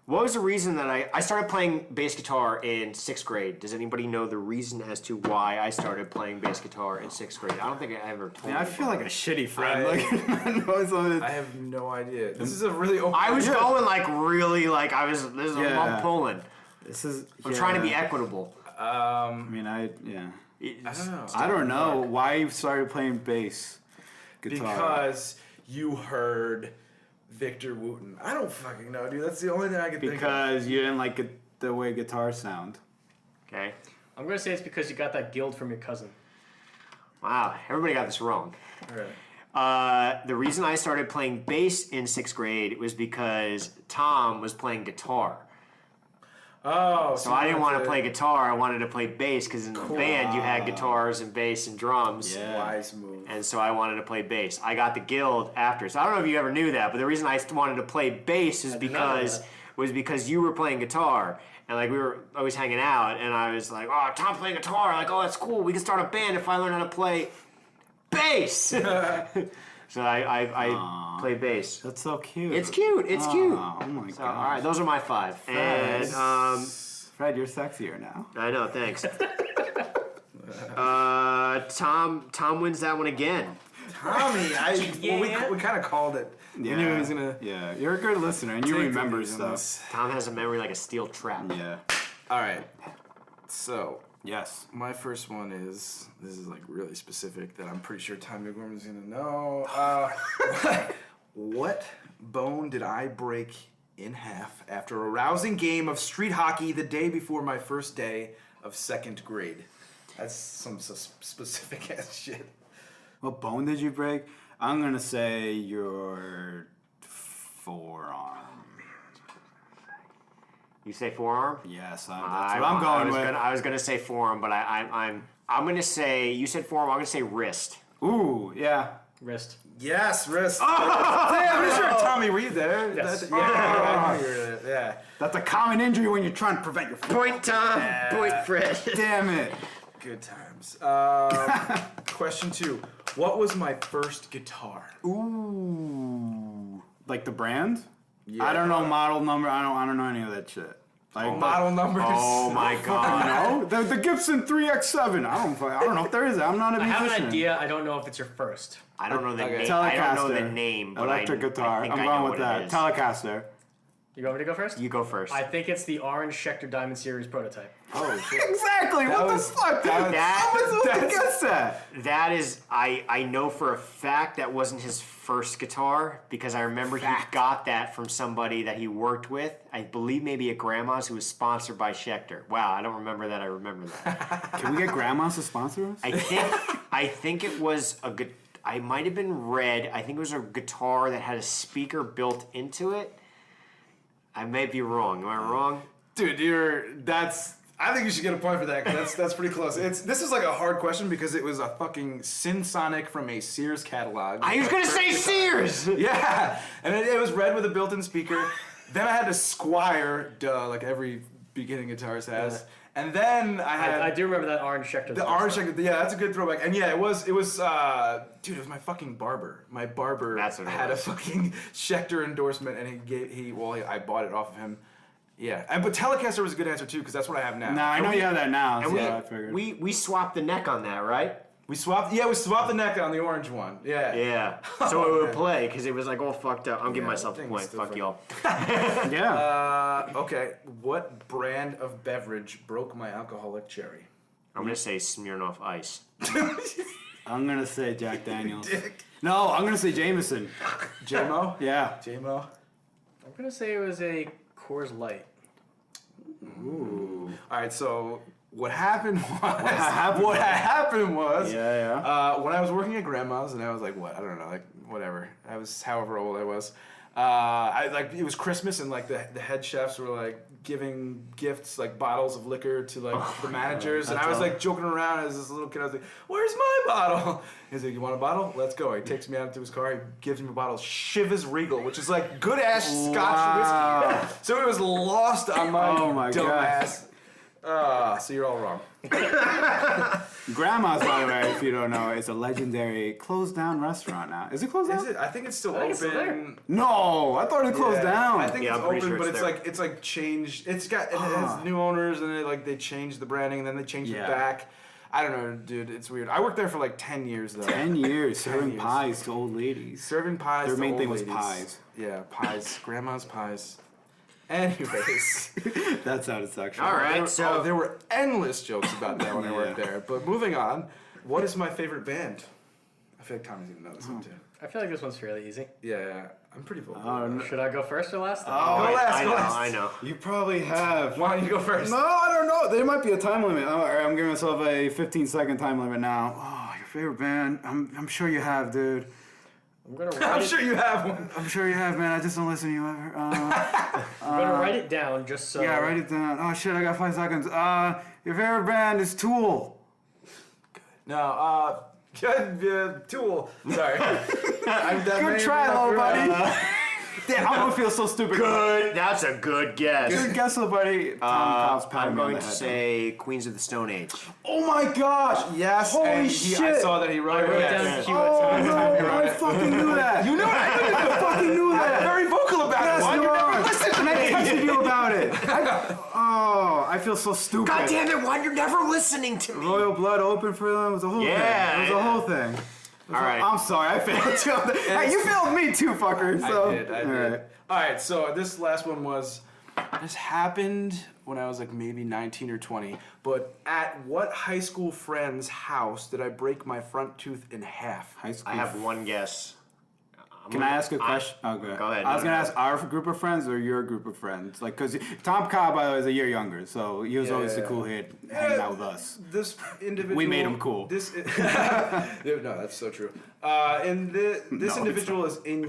What was the reason that I started playing bass guitar in 6th grade? Does anybody know the reason as to why I started playing bass guitar in 6th grade? I don't think I ever told you. I feel like a shitty friend. I have no idea. This is a really open. I was going like really like I was. This is I'm pulling. I'm trying to be equitable. I don't know. I don't know why you started playing bass guitar. Because you heard Victor Wooten. I don't fucking know, dude. That's the only thing I can think of. Because you didn't like the way guitars sound. Okay. I'm going to say it's because you got that guild from your cousin. Wow, everybody got this wrong. All right. The reason I started playing bass in 6th grade was because Tom was playing guitar. Oh, so I didn't want to play guitar. I wanted to play bass because in the band you had guitars and bass and drums. Yeah. Wise move. And so I wanted to play bass. I got the guild after. So I don't know if you ever knew that, but the reason I wanted to play bass is because you were playing guitar. And like we were always hanging out, and I was like, "Oh, Tom's playing guitar. Like, oh, that's cool. We can start a band if I learn how to play bass." So I play bass. That's so cute. It's cute. It's cute. Oh my god. All right, those are my 5. And Fred, you're sexier now. I know. Thanks. Tom wins that one again. Tommy, we kind of called it. Yeah. We knew he was gonna. Yeah, you're a good listener, and you remember stuff. Tom has a memory like a steel trap. Yeah. All right. So Yes. my first one is like really specific that I'm pretty sure Tommy Gorman's gonna know. What bone did I break in half after a rousing game of street hockey the day before my first day of 2nd grade? That's some specific ass shit. What bone did you break? I'm gonna say your forearm. You say forearm? Yes, that's what I'm going with. I was gonna say forearm, but I'm gonna say you said forearm. I'm gonna say wrist. Ooh, yeah. Wrist. Yes, wrist. I'm sure, Tommy, were you there? Yes. Yeah. That's a common injury when you're trying to prevent your Point Tom. Point Fred. Damn it. Good times. Question 2. What was my first guitar? Ooh. Like the brand? Yeah. I don't know model number. I don't know any of that shit. Like Model numbers. Oh my god. no, the Gibson 3X7. I don't know if there is. I'm not a I musician. have an idea. I don't know if it's your first. I don't know the name. Telecaster. I don't know the name. But Electric guitar. I think I'm I know going with what that. it is. Telecaster. You want me to go first? You go first. I think it's the orange Schecter Diamond Series prototype. Oh, shit. Exactly. What the fuck? How am I supposed to guess that? That is, I know for a fact that wasn't his first guitar because I remember he got that from somebody that he worked with. I believe maybe at Grandma's who was sponsored by Schecter. Wow, I don't remember that. I remember that. Can we get Grandma's to sponsor us? I think it was a good. I might have been red. I think it was a guitar that had a speaker built into it. I may be wrong. Am I wrong? Dude, I think you should get a point for that because that's pretty close. This is like a hard question because it was a fucking Synsonic from a Sears catalog. I was gonna say Sears. Yeah, and it was red with a built-in speaker. Then I had a Squire, like every beginning guitarist has. Yeah. And then I do remember that orange Schecter. The orange Schecter, yeah, that's a good throwback. And yeah, it was, dude, it was my fucking barber. My barber had a fucking Schecter endorsement, and I bought it off of him. Yeah, but Telecaster was a good answer too, because that's what I have now. No, I know you have that now. And so I figured. we swapped the neck on that, right? We swapped the neck on the orange one. Yeah. Yeah. So it would play because it was like all fucked up. I'm giving myself a point. Fuck y'all. Yeah. Okay. What brand of beverage broke my alcoholic cherry? I'm gonna say Smirnoff Ice. I'm gonna say Jack Daniels. No, I'm gonna say Jameson. J-Mo? Yeah. J-Mo? I'm gonna say it was a Coors Light. Ooh. All right. So. What happened was, Yeah. when I was working at Grandma's, and I was like, I don't know, like, whatever. I was however old I was. It was Christmas, and like the head chefs were like giving gifts, like bottles of liquor to like the managers, and I was like joking around as this little kid. I was like, "Where's my bottle?" He's like, "You want a bottle? Let's go." He takes me out to his car. He gives me a bottle of Chivas Regal, which is like good ass Scotch whiskey. So it was lost on my dumb ass. So you're all wrong. Grandma's, by the way, if you don't know, is a legendary closed-down restaurant now. Is it closed down? Is it? I think it's still I think it's still open. No, I thought it closed down. I think Yeah, it's I'm pretty open, sure but it's it's like changed. It has new owners, and they changed the branding, and then they changed it back. I don't know, dude. It's weird. I worked there for like 10 years though. 10 years serving years. pies to old ladies. Serving pies. Their to main old thing was ladies. pies. Yeah, pies. Grandma's pies. Anyways, That sounded sexual. All right, so there were endless jokes about that when I worked Yeah. there. But moving on, what is my favorite band? I feel like Tommy's gonna know this one too. I feel like this one's fairly easy. Yeah, I'm pretty vocal. Should I go first or last? Go last, go last. I know. You probably have. Why don't you go first? No, I don't know. There might be a time limit. All right, I'm giving myself a 15-second time limit now. Oh, your favorite band? I'm sure you have, dude. I'm gonna write I'm it. sure you have one. I'm sure you have, man. I just don't listen to you ever. I'm gonna write it down just so. Yeah, write it down. Oh shit, I got 5 seconds. Your favorite band is Tool. No, Tool. Sorry. Good try, little buddy. Damn, I'm gonna feel so stupid. Good. That's a good guess. Good guess, little buddy. Tom's patting I'm me on going the to head. say Queens of the Stone Age. Oh my gosh! Yes. Holy and shit! I saw that he wrote I it. wrote Yes. down the key Oh words. no! I fucking knew that. You knew it. I fucking knew I'm that. very vocal about Yes, it. Why you you are. never listen to And I me? texted you about it. I feel so stupid. God damn it! Why you're never listening to me? Royal Blood open for them. It was a whole Yeah, thing. It was a whole thing. All right. I'm sorry, I failed you. Hey, you failed me too, fucker. So. I did. All right. All right, so this last one was, this happened when I was like maybe 19 or 20, but at what high school friend's house did I break my front tooth in half? High school. I have one guess. Can I ask a question? Okay. Go ahead. I was No, gonna no. ask our group of friends or your group of friends, like, cause Tom Cobb, by the way, is a year younger, so he was always the cool kid hanging out with us. This individual. We made him cool. This. No, that's so true. And this it's individual is in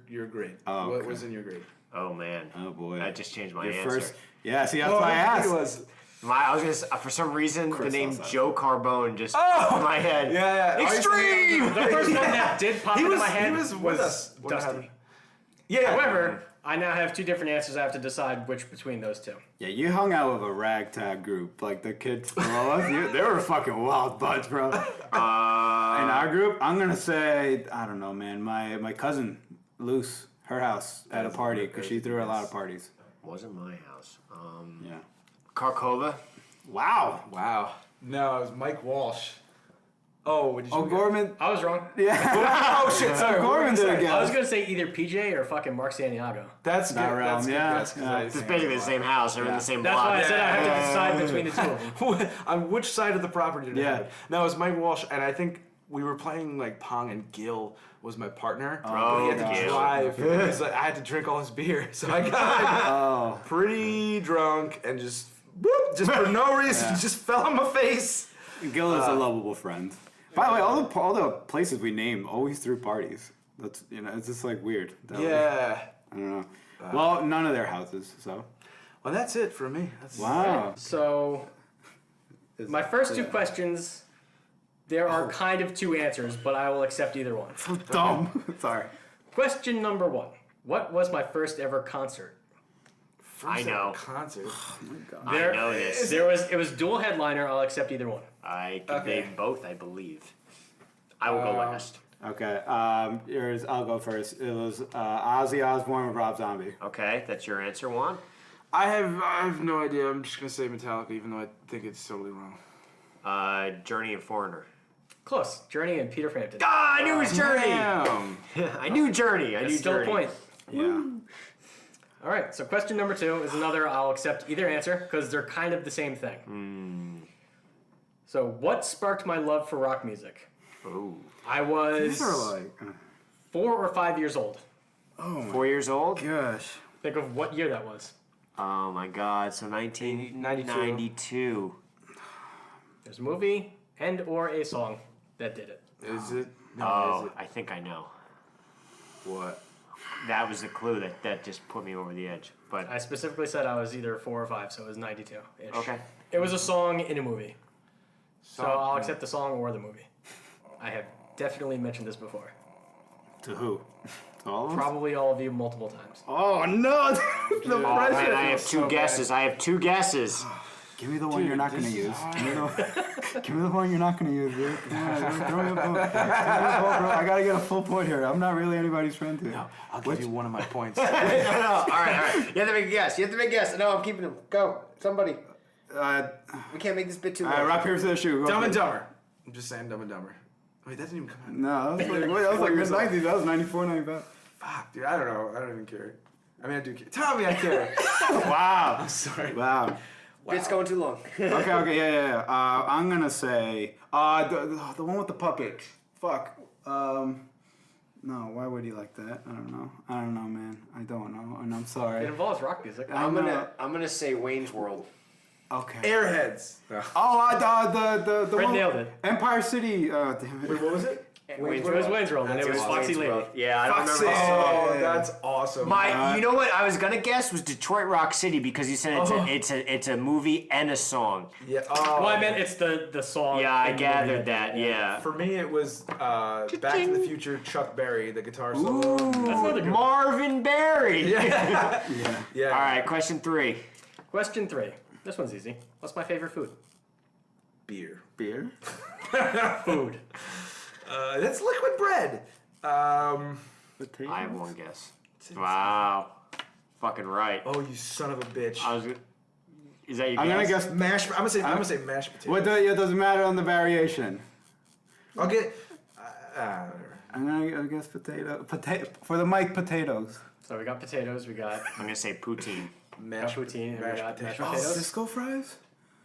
your grade. Oh, What okay. was in your grade? Oh man. Oh boy. I just changed my Your answer. first. Yeah. See, that's Oh, why I I think asked. it was. I was gonna say, for some reason Chris the name also. Joe Carbone just popped in my head. Yeah. Extreme. The first one that did pop into my head He was with us. when it Dusty. happened. Yeah. However, I now have two different answers. I have to decide which between those two. Yeah, you hung out with a ragtag group, like the kids below us. They were a fucking wild bunch, bro. In our group, I'm gonna say, I don't know, man. My cousin, Luce, her house at a party because she threw a lot of parties. Wasn't my house. Yeah. Carcova. Wow. Wow. No, it was Mike Walsh. Oh, what did you Oh, get? Gorman. I was wrong. Yeah. Oh shit! Sorry. Gorman did it I was again. gonna say either PJ or fucking Mark Santiago. That's That good. realm, That's good yeah. guess, 'cause Yeah. I- It's basically the same house. They're in the same That's block. why I said I have to decide between the two of them. On which side of the property did it Yeah. happen? No, it was Mike Walsh, and I think we were playing like Pong, and Gil was my partner. But he had to Gil. drive. Because I had to drink all his beer, so I got pretty drunk and just for no reason, just fell on my face. Gil is a lovable friend. By the way, all the places we name always threw parties. That's it's just like weird. Yeah. I don't know. Well, none of their houses, so. Well, that's it for me. That's Wow. So, my first two questions, there are kind of two answers, but I will accept either one. Dumb. Sorry. Question number one. What was my first ever concert? I know. Concert. I know this. It was dual headliner. I'll accept either one. I can name both, I believe. I will go last. Okay. Yours. I'll go first. It was Ozzy Osbourne with Rob Zombie. Okay, that's your answer, Juan. I have no idea. I'm just gonna say Metallica, even though I think it's totally wrong. Journey and Foreigner. Close. Journey and Peter Frampton. Ah, I knew it was Journey. Damn. I knew Journey. I knew Still a Journey. point. Yeah. All right. So question number two is another. I'll accept either answer because they're kind of the same thing. So what sparked my love for rock music? Ooh. I was These are like. 4 or 5 years old. 4 years old? Gosh. Think of what year that was. Oh my god, so 1992. There's a movie and or a song that did it. Is it? No, Oh, is it? I think I know. What? That was the clue that just put me over the edge. But I specifically said I was either 4 or 5, so it was 92-ish. okay. It was a song in a movie. So Song- I'll accept the song or the movie. I have definitely mentioned this before. To who? To all of us? Probably all of you multiple times. Oh no! The Oh, pressure. man, I have two so guesses. I have two guesses. Give me the one you're not gonna use. Give me the one you're not gonna use, dude. Come on, throw me a bone. Bro. I gotta get a full point here. I'm not really anybody's friend here. No, I'll give you one of my points. No. All right. You have to make a guess. No, I'm keeping him. Go. Somebody. We can't make this bit too long. All right, rock, paper, scissors, shoot. Dumb and Dumber. I'm just saying Dumb and Dumber. Wait, that didn't even come out. No, that was like mid-90s. That was 94, 95. Fuck, dude, I don't know. I don't even care. I mean, I do care. Tommy, I care. Wow. I'm sorry. Wow. Bit's going too long. Okay, yeah. I'm gonna say the one with the puppet. Fuck. No, why would he like that? I don't know, man. I don't know, and I'm sorry. It involves rock music. I'm gonna say Wayne's World. Okay. Airheads. Oh, the Fred one. nailed it. Empire City. Damn it. Wait, what was it? It was Wayne's World, and it was Foxy Lady. Yeah, I don't Foxy. remember. Oh, that's awesome. You know what I was gonna guess was Detroit Rock City because you said it's a movie and a song. Yeah. Well, I meant it's the song. Yeah, I in the gathered movie. that. Yeah. For me, it was Back to the Future, Chuck Berry, the guitar solo. That's another good one. Marvin Berry. Yeah. All right, question 3. Question 3. This one's easy. What's my favorite food? Beer. Food. That's liquid bread. I have one guess. Wow. Fucking right. Oh, you son of a bitch. Is that your I'm gonna guess? guess Mashed. I'm gonna say mashed potatoes. What? It doesn't matter on the variation. I'll get. I'm gonna guess potato for the mic potatoes. So we got potatoes. We got I'm gonna say poutine. Mashed poutine. And we got mashed potatoes. potatoes. Cisco fries.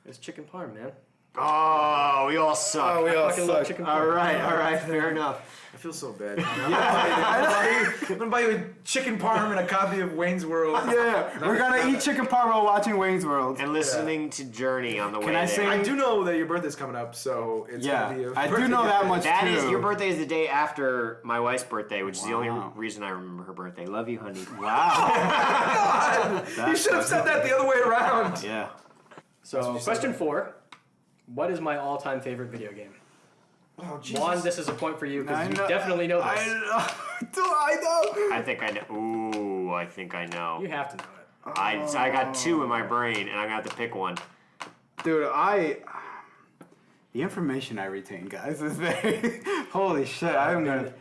It's chicken parm, man. Oh, we all suck. we all Fucking love suck. chicken All parm. right, fair enough. I feel so bad. I'm gonna buy you a chicken parm and a copy of Wayne's World. Yeah, we're gonna eat chicken parm while watching Wayne's World. And listening to Journey on the way I there. sing? I do know that your birthday's coming up, so it's gonna be a I do birthday know that gift. much That too. is, your birthday is the day after my wife's birthday, which is the only Wow. reason I remember her birthday. Love you, honey. Wow. You should have said that the other way around. Yeah. So question 4. What is my all-time favorite video game? Oh, Jesus. Juan, this is a point for you I because you know- definitely know this. I know. Do I know? I think I know. Ooh, I think I know. You have to know it. I got 2 in my brain, and I'm gonna have to pick one. Dude, the information I retain, guys, is very. Holy shit! I'm gonna.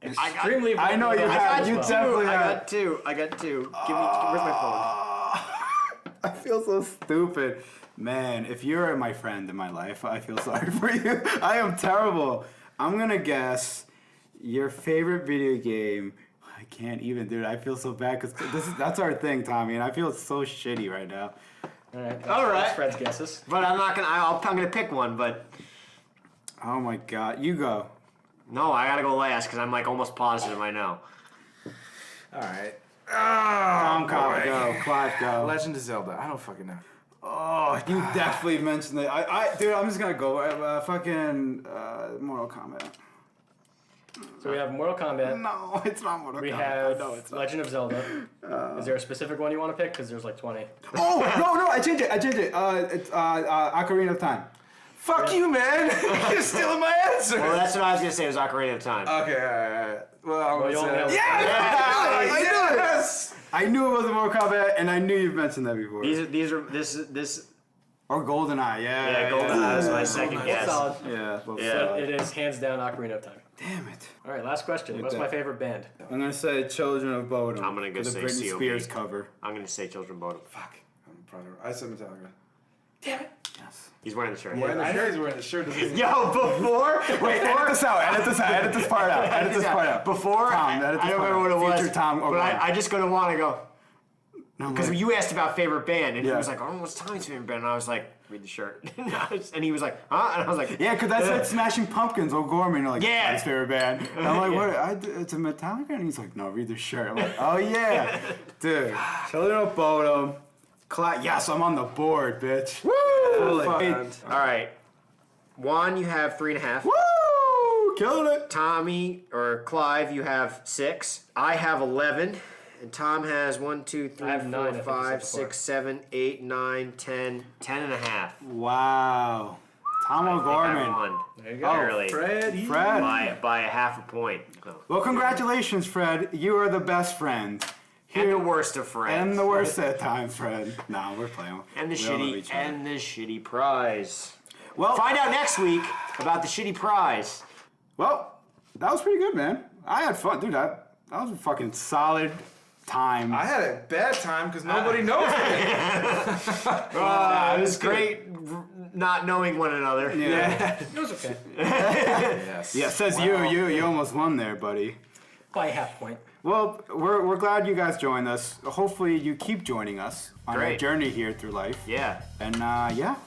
Extremely. I know you I have. You well. definitely I have. got 2. Give me. Where's my phone? I feel so stupid. Man, if you're my friend in my life, I feel sorry for you. I am terrible. I'm gonna guess your favorite video game. I can't even, dude. I feel so bad because that's our thing, Tommy, and I feel so shitty right now. All right. All right. That's Fred's guesses. But I'm not gonna. I'm gonna pick one, but Oh my god, you go. no, I gotta go last because I'm like almost positive I know. All right. Tom, go. Clive, go. Legend of Zelda. I don't fucking know. Oh, you definitely mentioned it. Dude, I'm just gonna go. Mortal Kombat. So we have Mortal Kombat. No, it's not Mortal We Kombat. have No, it's not. Legend of Zelda. Is there a specific one you want to pick? Because there's like 20. Oh no! I changed it. It's Ocarina of Time. Fuck you, man. You're stealing my answer. Well, that's what I was gonna say. Was Ocarina of Time. Okay, all right. Well, I'm Well, you gonna all nailed say. it. I knew it. Yes. I knew it wasn't Mortal Kombat, and I knew you've mentioned that before. This. Or GoldenEye, Yeah, GoldenEye is my second That's guess. solid. Yeah. So Yeah. it is hands down Ocarina of Time. Damn it. All right, last question. What's my favorite band? I'm gonna say Children of Bodom. I'm gonna go for the say Britney COB. Spears cover. I'm gonna say Children Bodom. Fuck. I'm proud of her. I said Metallica. Yes. He's wearing the shirt. I know he's wearing the shirt. Yo, before. Wait, edit this out. Edit this part out. Edit this part out. Before, Tom, edit I this don't part remember out. what it was. Future Tom but O'Brien. I just go to Juan and go, No, because like- you asked about favorite band, and he Yeah. was like, "Oh, what's Tommy's favorite band?" And I was like, "Read the shirt." And he was like, "Huh?" And I was like, Yeah, because I said Smashing Pumpkins, O'Gorman, like, Yeah. his favorite band. And I'm like, what? It's a Metallica? And he's like, no, read the shirt. I'm like, oh, yeah. Dude, Children of Bodom. Yes, I'm on the board, bitch. Woo! "All right, Juan, you have 3.5. Woo! Killing it. Tommy or Clive, you have 6. I have 11." And Tom has 1, 2, 3, I have 9, I 4, think you 5, said 6, 7, 8, 9, 10, 10.5. Wow. Tom I O'Gorman. won. There you go. Barely. Fred. By a half a point. Oh. Well, congratulations, Fred. You are the best friend. And the worst of friends. And the worst at times, friend. Nah, we're playing. And the We all love each other. shitty prize. Well, Find out next week about the shitty prize. well, that was pretty good, man. I had fun, dude. That was a fucking solid time. I had a bad time because nobody knows me. It was great not knowing one another. Yeah. It was okay. Yes. Yeah, says you almost won there, buddy. By half point. Well, we're glad you guys joined us. Hopefully you keep joining us on our Great. journey here through life. Yeah. And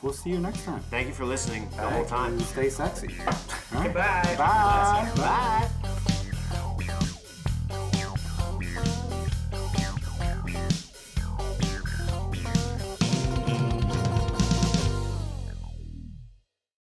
we'll see you next time. Thank you for listening the whole time. Stay sexy. All right. Goodbye. Bye. Bye.